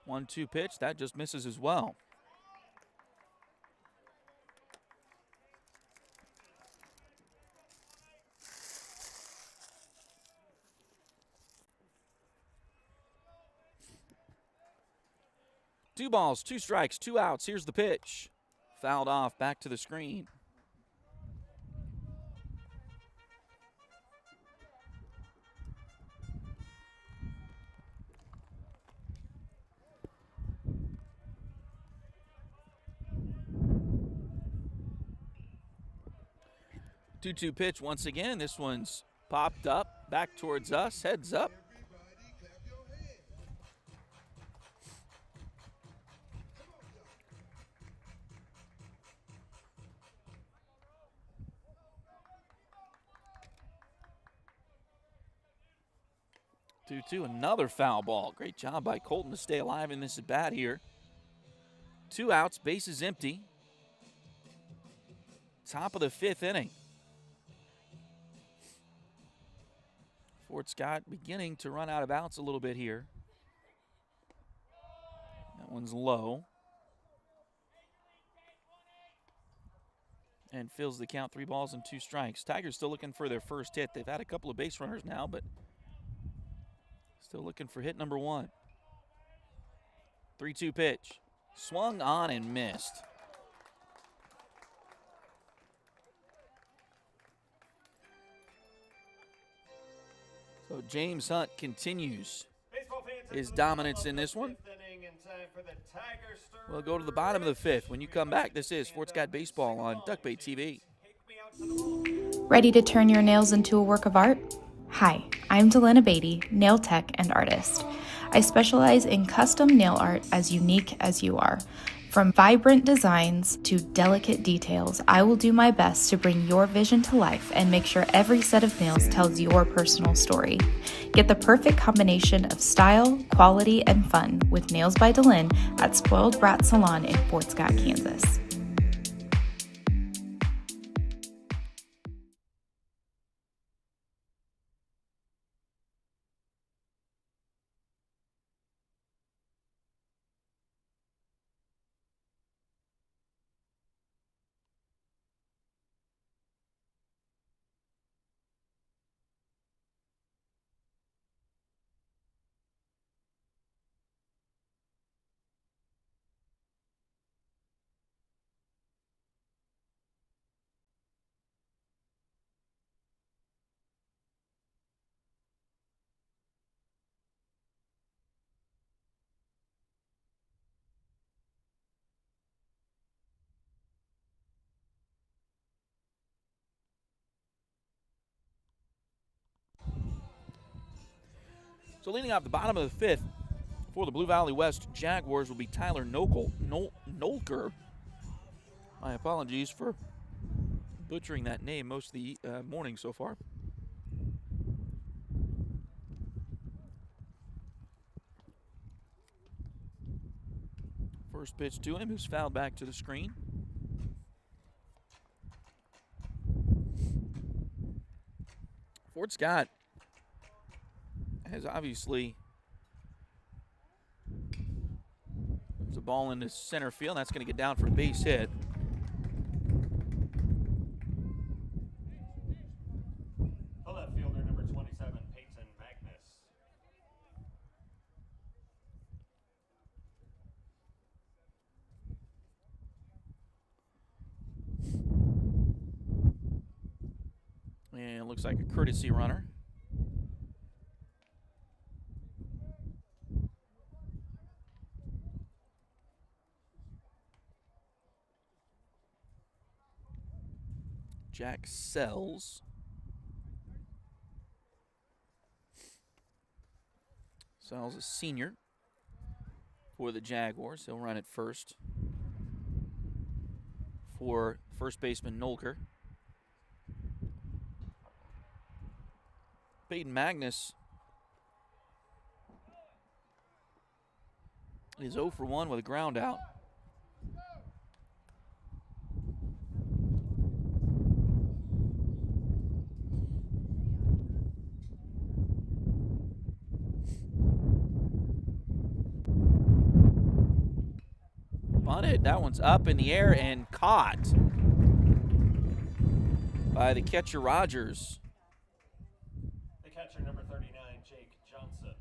S1: One-two pitch that just misses as well. Two balls, 2 strikes, 2 outs. Here's the pitch. Fouled off, back to the screen. 2-2 pitch once again. This one's popped up, back towards us, heads up. Another foul ball. Great job by Colton to stay alive in this at bat here. 2 outs, bases empty. Top of the 5th inning. Fort Scott beginning to run out of outs a little bit here. That one's low. And fills the count, 3 balls and 2 strikes. Tigers still looking for their first hit. They've had a couple of base runners now, but still looking for hit number 1. 3-2 pitch. Swung on and missed. So James Hunt continues his dominance in this one. We'll go to the bottom of the 5th. When you come back, this is Fort Scott Baseball on Duckbait TV.
S3: Ready to turn your nails into a work of art? Hi, I'm Delana Beatty, nail tech and artist. I specialize in custom nail art as unique as you are. From vibrant designs to delicate details, I will do my best to bring your vision to life and make sure every set of nails tells your personal story. Get the perfect combination of style, quality, and fun with Nails by Delin at Spoiled Brat Salon in Fort Scott, Kansas.
S1: So leading off the bottom of the 5th for the Blue Valley West Jaguars will be Tyler Nolker. My apologies for butchering that name most of the morning so far. First pitch to him, who's fouled back to the screen. Fort Scott has obviously, there's a ball into center field. That's going to get down for a base hit.
S2: The left fielder, number 27, Peyton Magnus.
S1: And it looks like a courtesy runner. Jack Sells. Sells a senior for the Jaguars. He'll run it first for first baseman Nolker. Peyton Magnus is 0 for 1 with a ground out. Bunted, that one's up in the air and caught by the catcher Rogers.
S2: The catcher, number 39, Jake Johnson.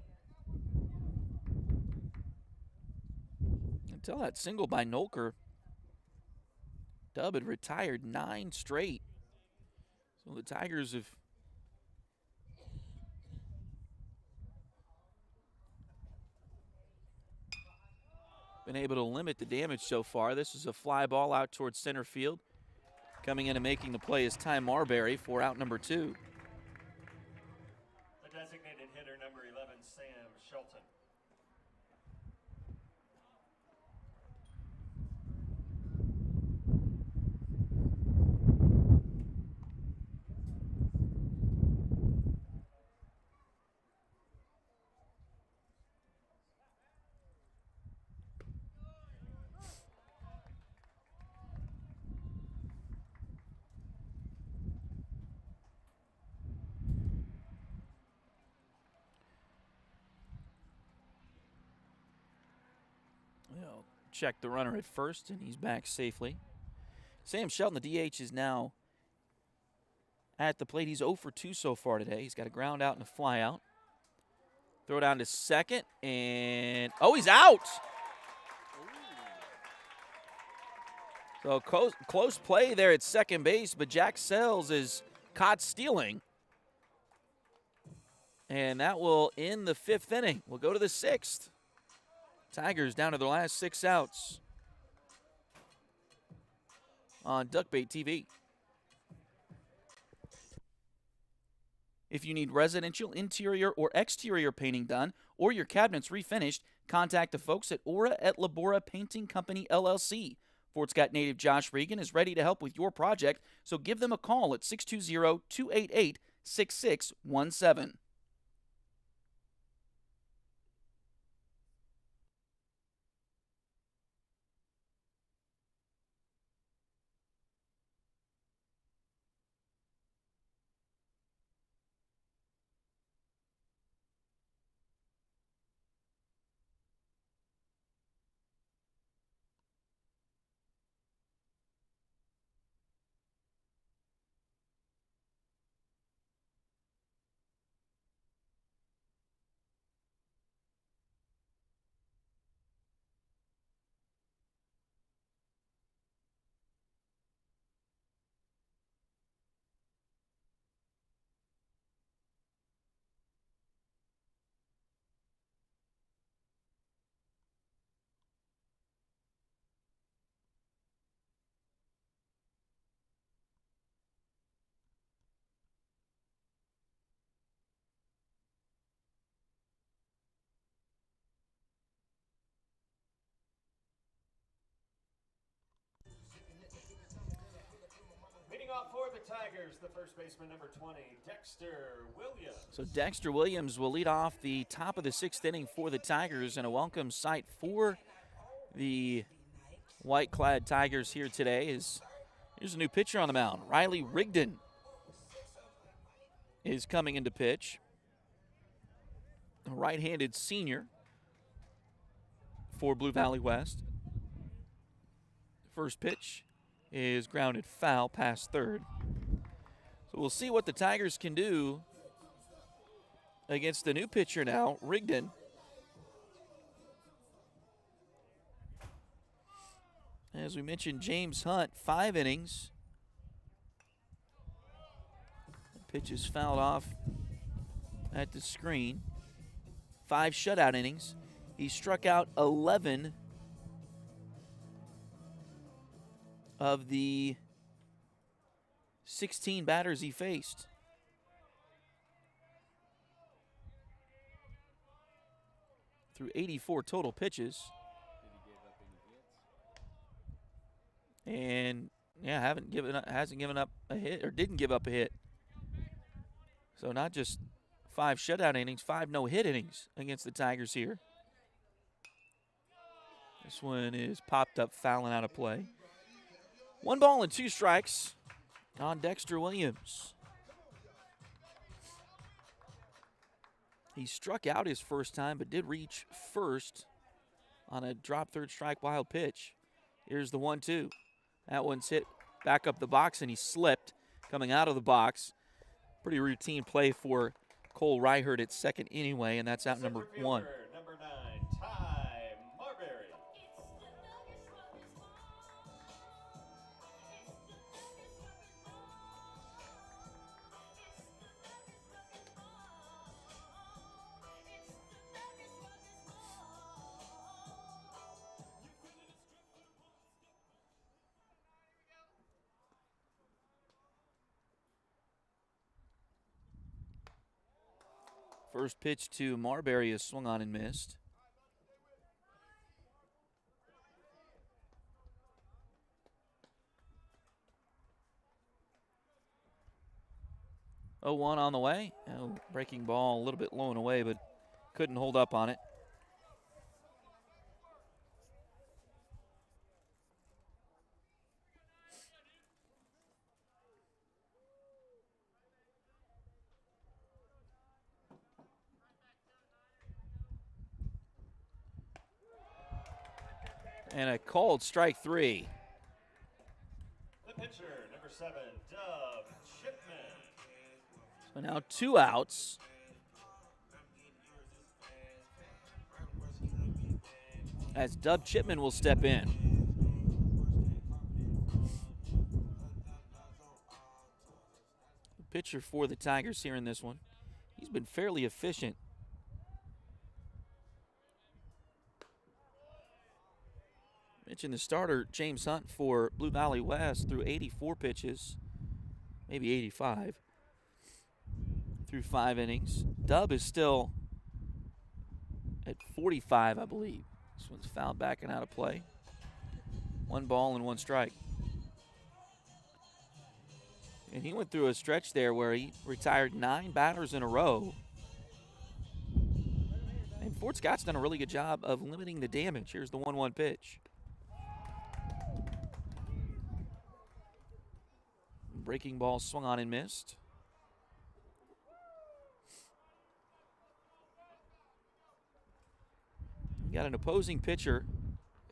S1: Until that single by Nolker, Dub had retired 9 straight. So the Tigers have been able to limit the damage so far. This is a fly ball out towards center field. Coming in and making the play is Ty Marbury for out number 2.
S2: The designated hitter, number 11, Sam Shelton.
S1: They'll check the runner at first, and he's back safely. Sam Shelton, the DH, is now at the plate. He's 0 for 2 so far today. He's got a ground out and a fly out. Throw down to second, and he's out. So close play there at second base, but Jack Sells is caught stealing. And that will end the 5th inning. We'll go to the 6th. Tigers down to their last 6 outs on Duckbait TV. If you need residential interior or exterior painting done or your cabinets refinished, contact the folks at Aura et Labora Painting Company, LLC. Fort Scott native Josh Regan is ready to help with your project, so give them a call at 620-288-6617.
S2: Leading off for the Tigers, the first baseman, number 20, Dexter Williams.
S1: So Dexter Williams will lead off the top of the 6th inning for the Tigers, and a welcome sight for the white-clad Tigers here today. Here's a new pitcher on the mound. Riley Rigdon is coming into pitch. A right-handed senior for Blue Valley West. First pitch is grounded foul past third. So we'll see what the Tigers can do against the new pitcher now, Rigdon. As we mentioned, James Hunt, 5 innings. The pitch is fouled off at the screen. 5 shutout innings. He struck out 11 of the 16 batters he faced. Through 84 total pitches. And hasn't given up a hit, or didn't give up a hit. So not just 5 shutout innings, 5 no-hit innings against the Tigers here. This one is popped up, fouling out of play. 1 ball and 2 strikes on Dexter Williams. He struck out his first time, but did reach first on a drop third strike wild pitch. Here's the 1-2. That one's hit back up the box, and he slipped coming out of the box. Pretty routine play for Cole Reichert at second anyway, and that's out number 1.
S2: Number 9, Ty Marbury.
S1: First pitch to Marbury is swung on and missed. Oh, 1 on the way. Oh, breaking ball a little bit low and away, but couldn't hold up on it. And a called strike 3.
S2: The pitcher, number 7, Dub Chipman.
S1: So now 2 outs. As Dub Chipman will step in. The pitcher for the Tigers here in this one. He's been fairly efficient. Mentioned the starter, James Hunt, for Blue Valley West through 84 pitches, maybe 85, through 5 innings. Dub is still at 45, I believe. This one's fouled back and out of play. 1 ball and 1 strike. And he went through a stretch there where he retired 9 batters in a row. And Fort Scott's done a really good job of limiting the damage. Here's the 1-1 pitch. Breaking ball swung on and missed. You got an opposing pitcher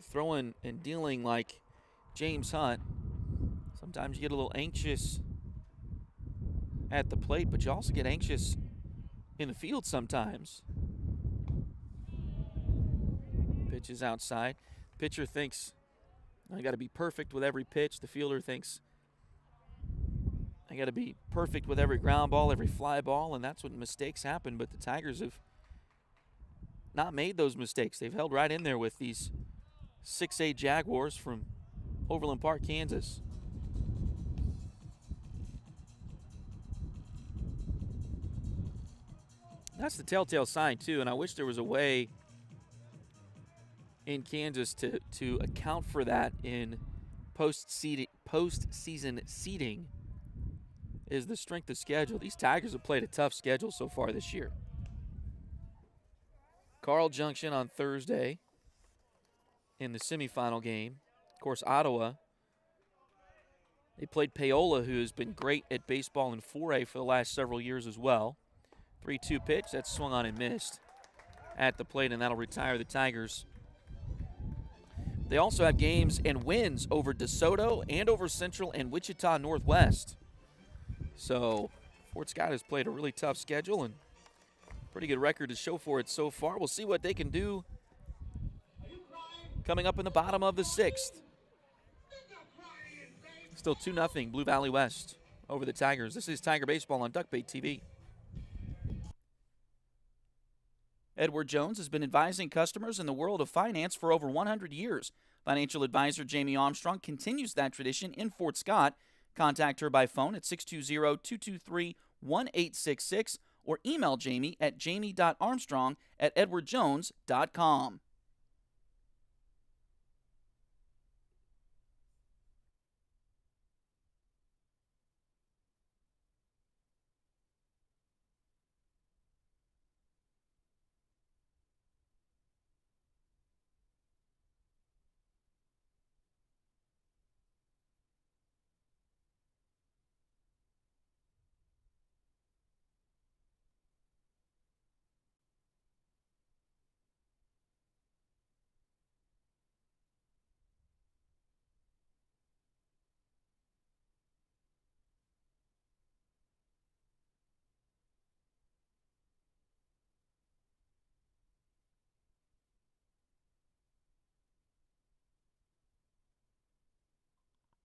S1: throwing and dealing like James Hunt. Sometimes you get a little anxious at the plate, but you also get anxious in the field sometimes. Pitch is outside. Pitcher thinks, I got to be perfect with every pitch. The fielder thinks, I got to be perfect with every ground ball, every fly ball, and that's when mistakes happen. But the Tigers have not made those mistakes. They've held right in there with these 6A Jaguars from Overland Park, Kansas. That's the telltale sign, too, and I wish there was a way in Kansas to account for that in postseason seeding. Is the strength of schedule. These Tigers have played a tough schedule so far this year. Carl Junction on Thursday in the semifinal game. Of course, Ottawa. They played Paola, who has been great at baseball in 4A for the last several years as well. 3-2 pitch, that's swung on and missed at the plate, and that'll retire the Tigers. They also have games and wins over DeSoto and over Central and Wichita Northwest. So Fort Scott has played a really tough schedule and pretty good record to show for it so far. We'll see what they can do coming up in the bottom of the 6th. Still 2-0 Blue Valley West over the Tigers. This is Tiger Baseball on Duckbait TV. Edward Jones has been advising customers in the world of finance for over 100 years. Financial advisor Jamie Armstrong continues that tradition in Fort Scott. Contact her by phone at 620-223-1866 or email Jamie at jamie.armstrong@edwardjones.com.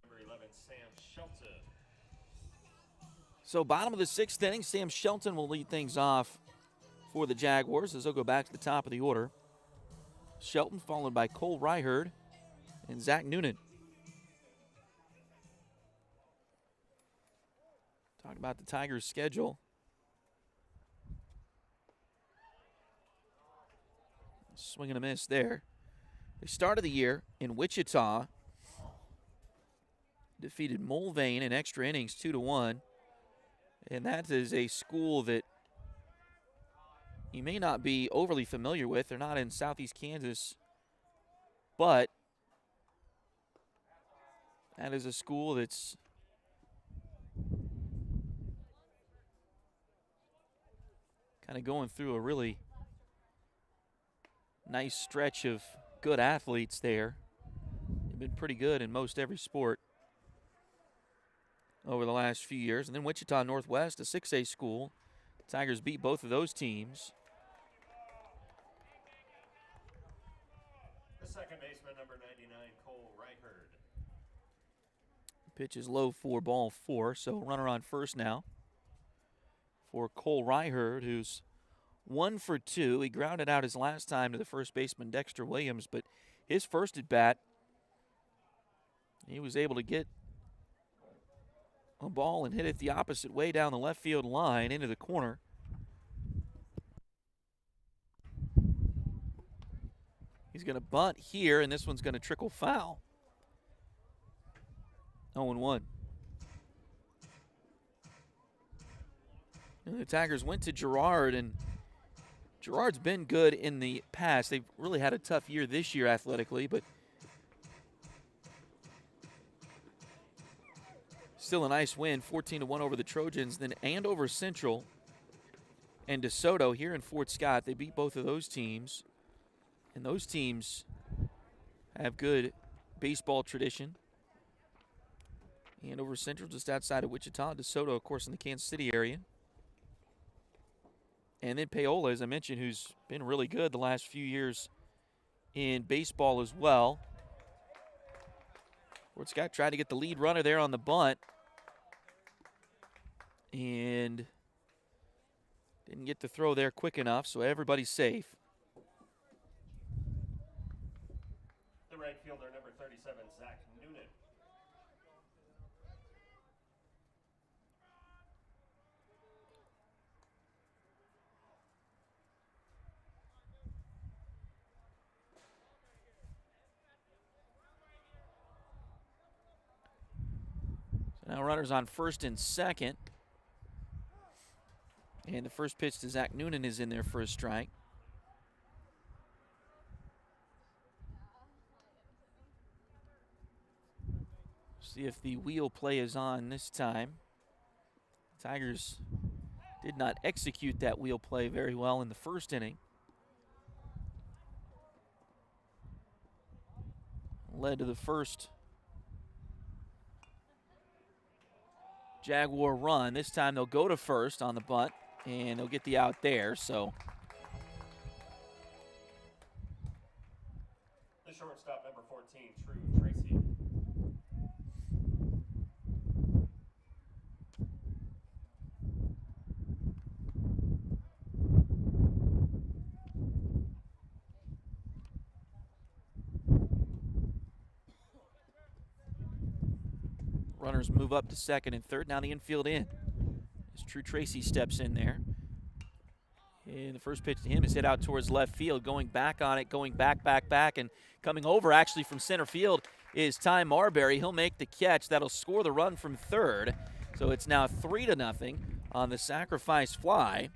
S2: Number 11, Sam Shelton.
S1: So bottom of the 6th inning, Sam Shelton will lead things off for the Jaguars as they'll go back to the top of the order. Shelton followed by Cole Ryherd and Zach Noonan. Talk about the Tigers' schedule. Swing and a miss there. They started the year in Wichita. Defeated Mulvane in extra innings 2-1. And that is a school that you may not be overly familiar with. They're not in southeast Kansas. But that is a school that's kind of going through a really nice stretch of good athletes there. They've been pretty good in most every sport over the last few years. And then Wichita Northwest, a 6A school. Tigers beat both of those teams.
S2: The second baseman, number 99, Cole Reichard.
S1: Pitch is low for ball 4, so runner on first now for Cole Reichard, who's 1 for 2. He grounded out his last time to the first baseman Dexter Williams, but his first at bat, he was able to get a ball and hit it the opposite way down the left field line into the corner. He's going to bunt here, and this one's going to trickle foul. 0-1. And the Tigers went to Girard, and Girard's been good in the past. They've really had a tough year this year athletically, but still a nice win, 14-1 over the Trojans, then Andover Central and DeSoto here in Fort Scott. They beat both of those teams, and those teams have good baseball tradition. Andover Central just outside of Wichita, DeSoto, of course, in the Kansas City area. And then Paola, as I mentioned, who's been really good the last few years in baseball as well. Fort Scott tried to get the lead runner there on the bunt and didn't get the throw there quick enough, so everybody's safe.
S2: The right fielder, number 37, Zach Noonan.
S1: So now runners on first and second. And the first pitch to Zach Noonan is in there for a strike. See if the wheel play is on this time. Tigers did not execute that wheel play very well in the first inning. Led to the first Jaguar run. This time they'll go to first on the bunt, and they'll get the out there. So
S2: The shortstop, number 14, True Tracy.
S1: runners move up to second and third. Now the infield in as True Tracy steps in there. And the first pitch to him is hit out towards left field, going back on it, going back, and coming over actually from center field is Ty Marbury. He'll make the catch. That'll score the run from third. So it's now 3-0 on the sacrifice fly.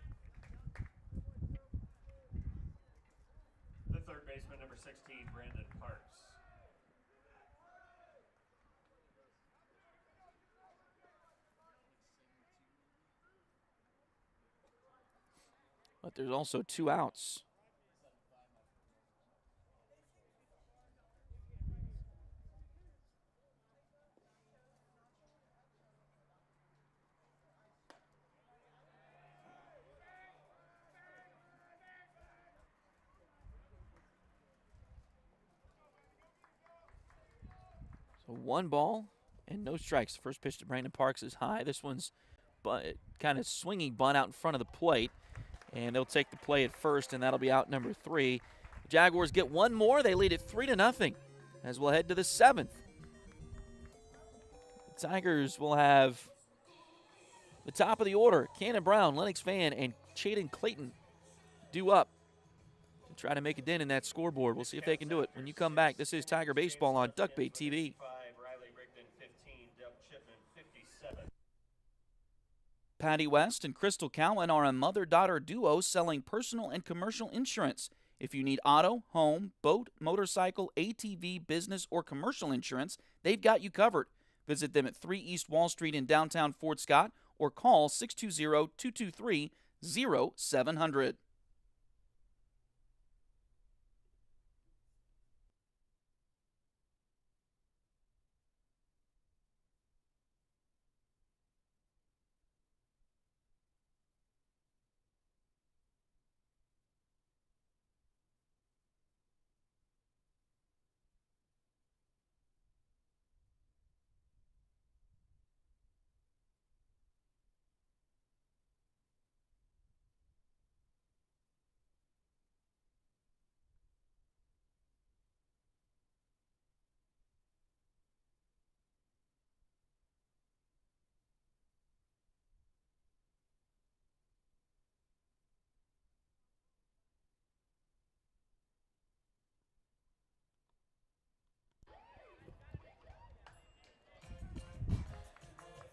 S2: The third baseman, number 16, Brandon Parks.
S1: But there's also 2 outs. So 1 ball and no strikes. The first pitch to Brandon Parks is high. This one's kind of swinging bunt out in front of the plate. And they'll take the play at first, and that'll be out number 3. The Jaguars get 1 more. They lead it 3-0 as we'll head to the 7th. The Tigers will have the top of the order. Cannon Brown, Lennox Van, and Chaden Clayton due up to try to make a dent in that scoreboard. We'll see if they can do it. When you come back, this is Tiger Baseball on Duckbait TV.
S2: 5, Riley Rigdon 15, Dub Chipman 57.
S1: Patty West and Crystal Cowan are a mother-daughter duo selling personal and commercial insurance. If you need auto, home, boat, motorcycle, ATV, business, or commercial insurance, they've got you covered. Visit them at 3 East Wall Street in downtown Fort Scott or call 620-223-0700.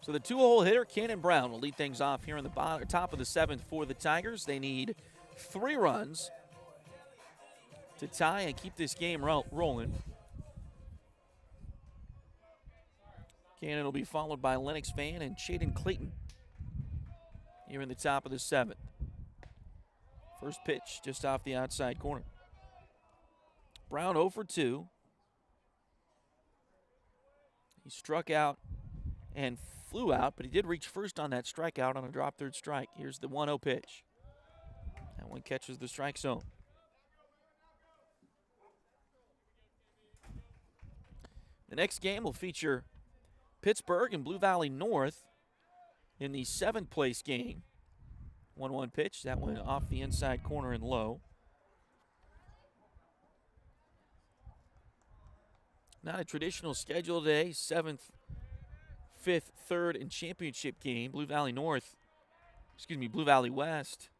S1: So the two-hole hitter, Cannon Brown, will lead things off here in the top of the 7th for the Tigers. They need 3 runs to tie and keep this game rolling. Cannon will be followed by Lennox Van and Shaden Clayton here in the top of the 7th. First pitch just off the outside corner. Brown 0 for 2. He struck out and flew out, but he did reach first on that strikeout on a drop third strike. Here's the 1-0 pitch. That one catches the strike zone. The next game will feature Pittsburgh and Blue Valley North in the 7th place game. 1-1 pitch. That one off the inside corner and low. Not a traditional schedule today. 7th, 5th, 3rd, and championship game. Blue Valley West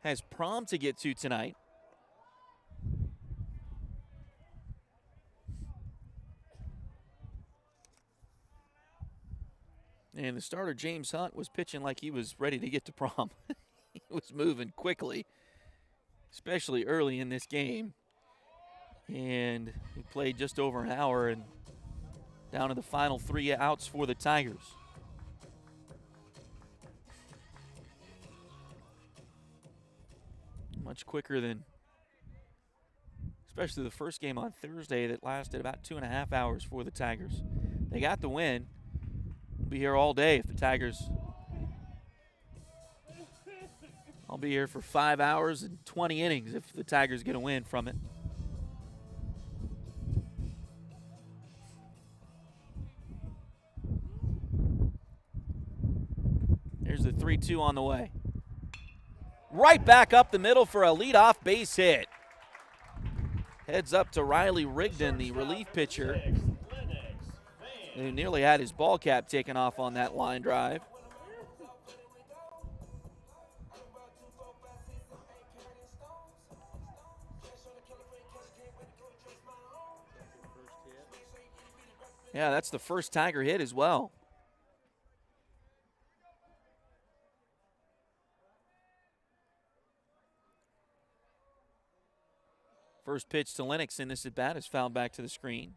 S1: has prom to get to tonight. And the starter, James Hunt, was pitching like he was ready to get to prom. He was moving quickly, especially early in this game. And he played just over an hour and down to the final 3 outs for the Tigers. Much quicker than, especially the first game on Thursday that lasted about 2.5 hours for the Tigers. They got the win. We'll be here all day if the Tigers. I'll be here for 5 hours and 20 innings if the Tigers get a win from it. Here's the 3-2 on the way. Right back up the middle for a leadoff base hit. Heads up to Riley Rigdon, the relief pitcher, who nearly had his ball cap taken off on that line drive. Yeah, that's the first Tiger hit as well. First pitch to Lennox in this at-bat is fouled back to the screen.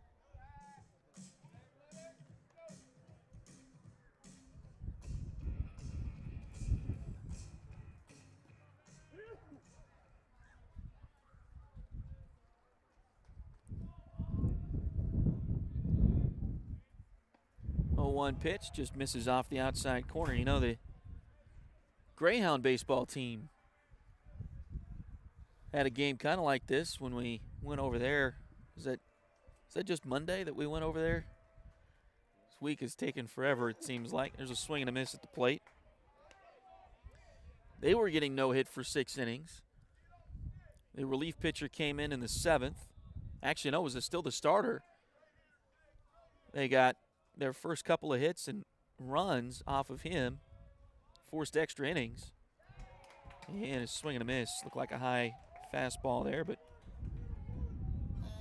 S1: One pitch just misses off the outside corner. You know, the Greyhound baseball team had a game kind of like this when we went over there. Is that just Monday that we went over there? This week has taken forever, it seems like. There's a swing and a miss at the plate. They were getting no hit for 6 innings. The relief pitcher came in the 7th. Actually, no, it was still the starter. They got their first couple of hits and runs off of him, forced extra innings. And a swing and a miss. Looked like a high Fastball there, but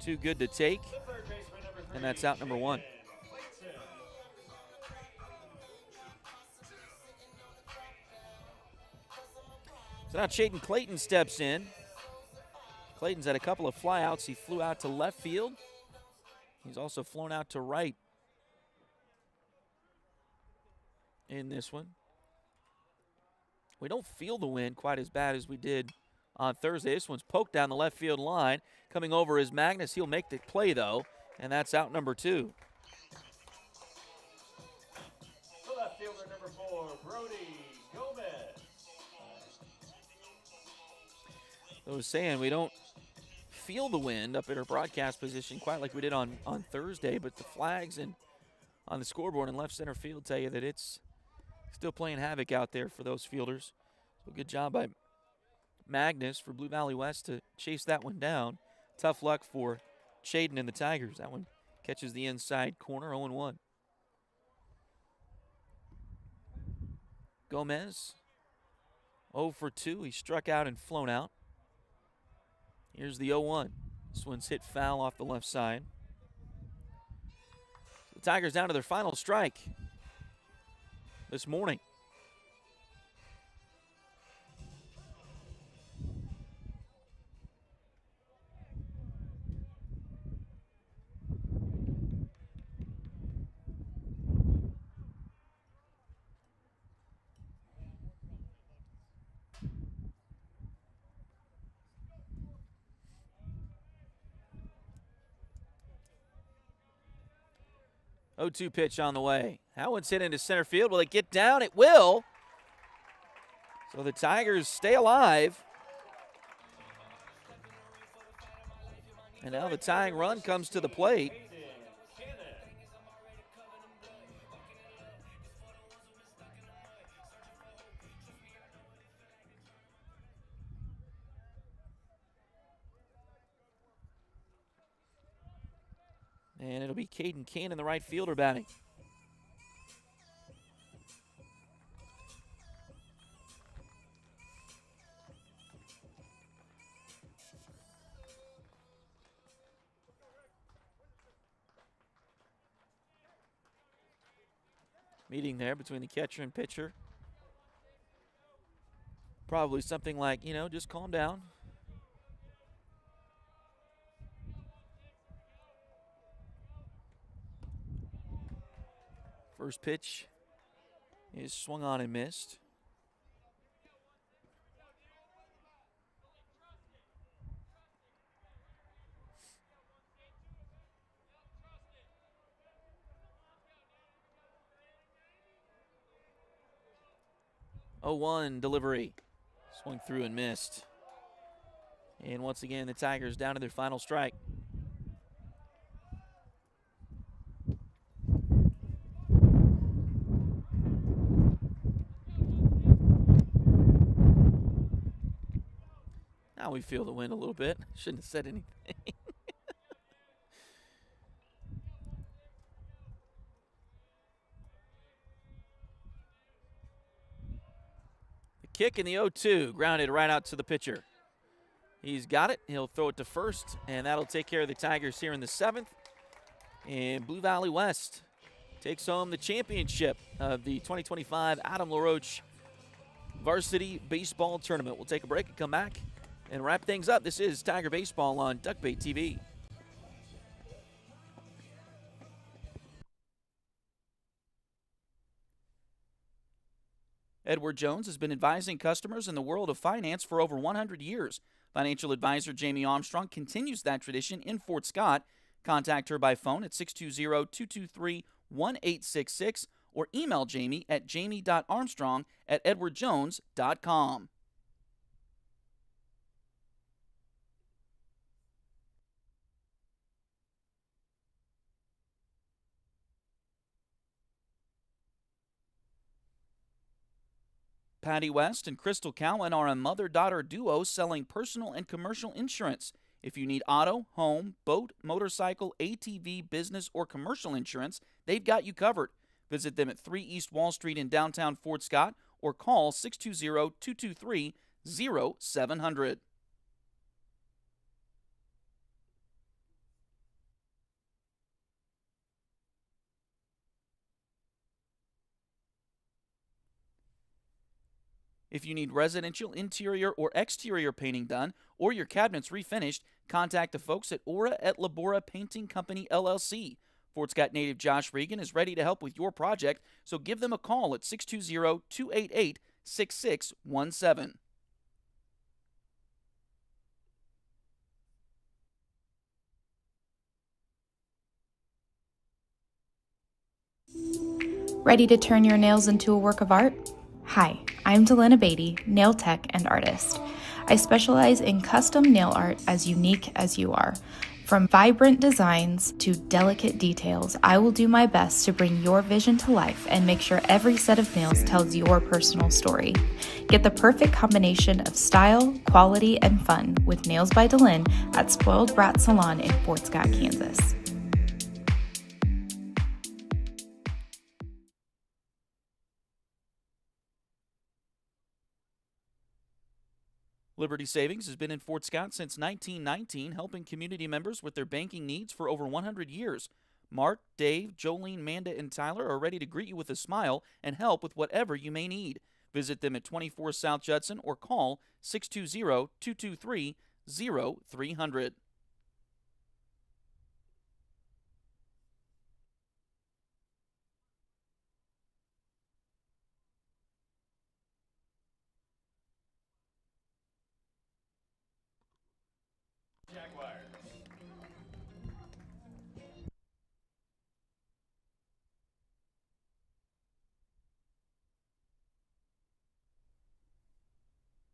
S1: too good to take.
S2: The third baseman, number 3,
S1: And that's out number 1.
S2: Clayton.
S1: So now Shaden Clayton steps in. Clayton's had a couple of flyouts. He flew out to left field. He's also flown out to right in this one. We don't feel the wind quite as bad as we did on Thursday. This one's poked down the left field line. Coming over is Magnus. He'll make the play, though, and that's out number 2.
S2: The left fielder, number 4, Brody Gomez.
S1: I was saying we don't feel the wind up at our broadcast position quite like we did on Thursday, but the flags and on the scoreboard in left center field tell you that it's still playing havoc out there for those fielders. So good job by Magnus for Blue Valley West to chase that one down. Tough luck for Shaden and the Tigers. That one catches the inside corner, 0-1. Gomez, 0 for 2. He struck out and flown out. Here's the 0-1. This one's hit foul off the left side. The Tigers down to their final strike this morning. Oh, 0-2 pitch on the way. That one's hit into center field. Will it get down? It will. So the Tigers stay alive. And now the tying run comes to the plate. And it'll be Caden Cannon, the right fielder, batting. Meeting there between the catcher and pitcher. Probably something like, just calm down. First pitch is swung on and missed. Oh, 1 delivery. Swung through and missed. And once again, the Tigers down to their final strike. Now we feel the wind a little bit. Shouldn't have said anything. The kick in the 0-2, grounded right out to the pitcher. He's got it. He'll throw it to first, and that'll take care of the Tigers here in the 7th. And Blue Valley West takes home the championship of the 2025 Adam LaRoche Varsity Baseball Tournament. We'll take a break and come back and wrap things up. This is Tiger Baseball on Duckbait TV. Edward Jones has been advising customers in the world of finance for over 100 years. Financial advisor Jamie Armstrong continues that tradition in Fort Scott. Contact her by phone at 620-223-1866 or email Jamie at jamie.armstrong@edwardjones.com. Patty West and Crystal Cowan are a mother-daughter duo selling personal and commercial insurance. If you need auto, home, boat, motorcycle, ATV, business, or commercial insurance, they've got you covered. Visit them at 3 East Wall Street in downtown Fort Scott or call 620-223-0700. If you need residential interior or exterior painting done or your cabinets refinished, contact the folks at Aura et Labora Painting Company, LLC. Fort Scott native Josh Regan is ready to help with your project, so give them a call at 620-288-6617.
S3: Ready to turn your nails into a work of art? Hi, I'm Delana Beatty, nail tech and artist. I specialize in custom nail art as unique as you are. From vibrant designs to delicate details, I will do my best to bring your vision to life and make sure every set of nails tells your personal story. Get the perfect combination of style, quality, and fun with Nails by Delin at Spoiled Brat Salon in Fort Scott, Kansas.
S1: Liberty Savings has been in Fort Scott since 1919, helping community members with their banking needs for over 100 years. Mark, Dave, Jolene, Manda, and Tyler are ready to greet you with a smile and help with whatever you may need. Visit them at 24 South Judson or call 620-223-0300.
S2: Jaguars.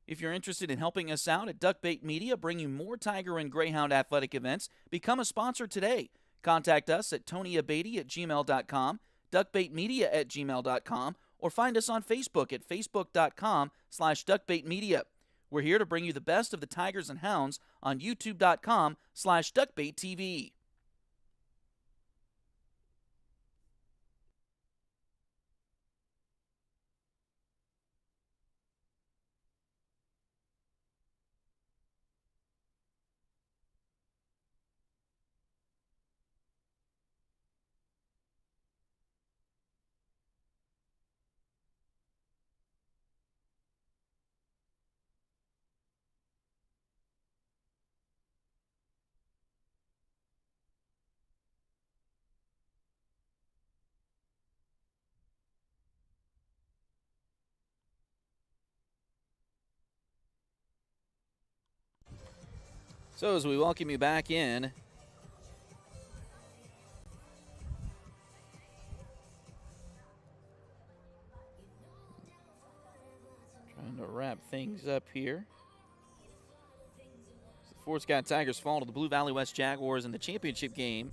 S1: If you're interested in helping us out at Duckbait Media, bringing more Tiger and Greyhound athletic events, become a sponsor today. Contact us at tonyabady@gmail.com, duckbaitmedia@gmail.com, or find us on Facebook at facebook.com/duckbaitmedia. We're here to bring you the best of the Tigers and Hounds on youtube.com/duckbaittv. So as we welcome you back in, trying to wrap things up here. The Fort Scott Tigers fall to the Blue Valley West Jaguars in the championship game.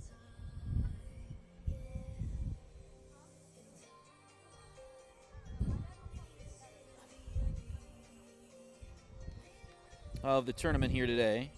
S1: Of the tournament here today.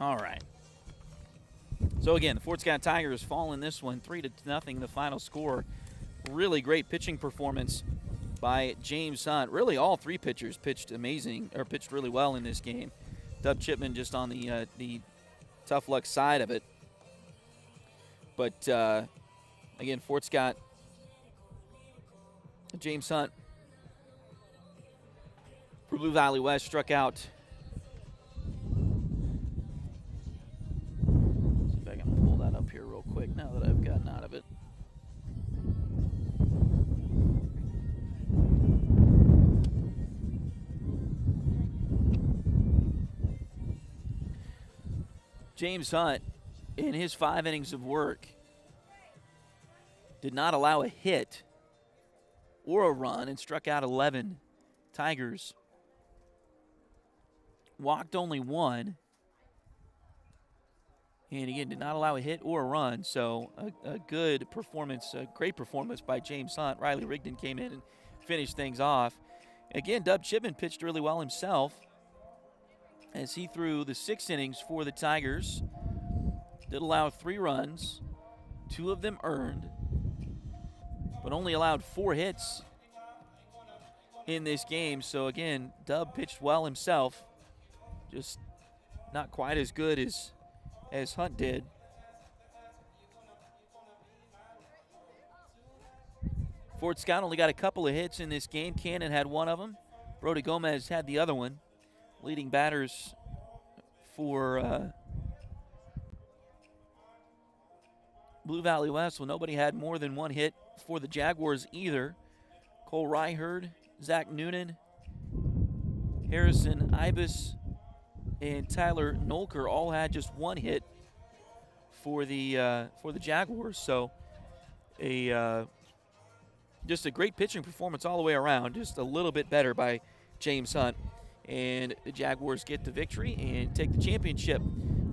S1: All right. So again, the Fort Scott Tigers fall in this one 3-0, the final score. Really great pitching performance by James Hunt. Really all three pitchers pitched really well in this game. Dub Chipman just on the tough luck side of it. But again, Fort Scott, James Hunt for Blue Valley West struck out. Here real quick now that I've gotten out of it. James Hunt, in his 5 innings of work, did not allow a hit or a run and struck out 11 Tigers. Walked only 1. And again, did not allow a hit or a run, so a good performance, a great performance by James Hunt. Riley Rigdon came in and finished things off. Again, Dub Chipman pitched really well himself as he threw the 6 innings for the Tigers. Did allow 3 runs, 2 of them earned, but only allowed 4 hits in this game. So again, Dub pitched well himself, just not quite as good as Hunt did. Fort Scott only got a couple of hits in this game. Cannon had one of them. Brody Gomez had the other one. Leading batters for Blue Valley West. Well, nobody had more than 1 hit for the Jaguars either. Cole Ryherd, Zach Noonan, Harrison Ibis, and Tyler Nolker all had just 1 hit for the Jaguars. So just a great pitching performance all the way around. Just a little bit better by James Hunt. And the Jaguars get the victory and take the championship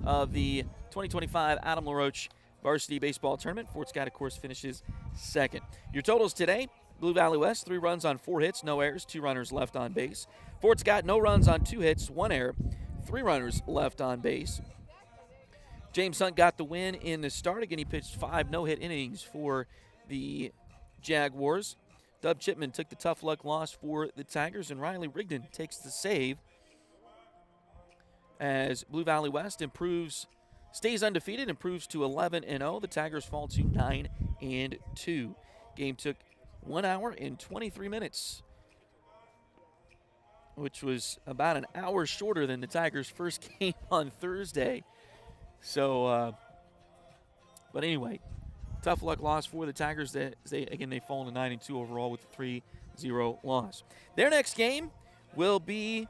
S1: of the 2025 Adam LaRoche Varsity Baseball Tournament. Fort Scott, of course, finishes second. Your totals today: Blue Valley West, 3 runs on 4 hits, no errors, 2 runners left on base. Fort Scott, no runs on 2 hits, 1 error, 3 runners left on base. James Hunt got the win in the start. Again, he pitched 5 no-hit innings for the Jaguars. Dub Chipman took the tough luck loss for the Tigers, and Riley Rigdon takes the save as Blue Valley West stays undefeated, improves to 11-0. The Tigers fall to 9-2. Game took 1 hour and 23 minutes, which was about an hour shorter than the Tigers' first game on Thursday. So, but anyway, tough luck loss for the Tigers. They fall to 9-2 overall with a 3-0 loss. Their next game will be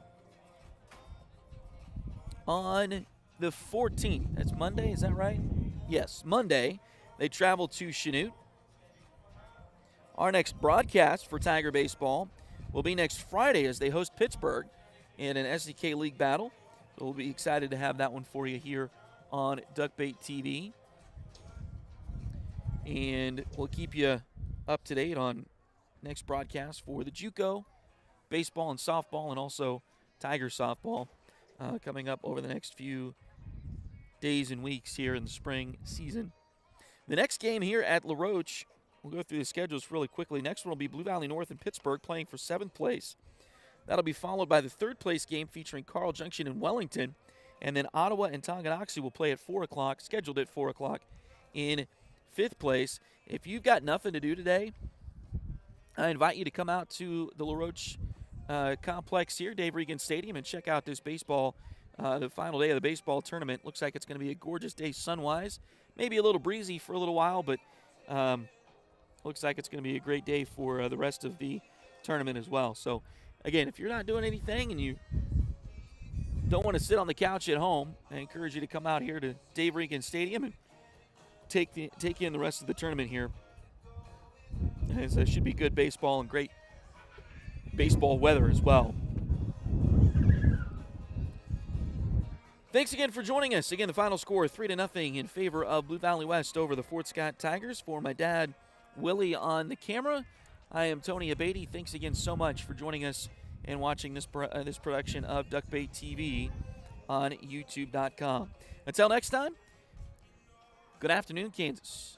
S1: on the 14th. That's Monday, is that right? Yes, Monday. They travel to Chanute. Our next broadcast for Tiger Baseball will be next Friday as they host Pittsburgh in an SDK League battle. So we'll be excited to have that one for you here on Duckbait TV. And we'll keep you up to date on next broadcast for the JUCO baseball and softball, and also Tiger softball coming up over the next few days and weeks here in the spring season. The next game here at LaRoche, we'll go through the schedules really quickly. Next one will be Blue Valley North and Pittsburgh playing for 7th place. That'll be followed by the 3rd place game featuring Carl Junction and Wellington. And then Ottawa and Tonganoxie will play at 4 o'clock, scheduled at 4 o'clock in 5th place. If you've got nothing to do today, I invite you to come out to the LaRoche complex here, Dave Regan Stadium, and check out this baseball, the final day of the baseball tournament. Looks like it's going to be a gorgeous day sun-wise. Maybe a little breezy for a little while, but looks like it's going to be a great day for the rest of the tournament as well. So, again, if you're not doing anything and you don't want to sit on the couch at home, I encourage you to come out here to Dave Regan Stadium and take in the rest of the tournament here. As it should be good baseball and great baseball weather as well. Thanks again for joining us. Again, the final score 3-0 in favor of Blue Valley West over the Fort Scott Tigers. For my dad, Willie, on the camera, I am Tony Abatey. Thanks again so much for joining us and watching this production of Duckbait TV on YouTube.com. Until next time, good afternoon, Kansas.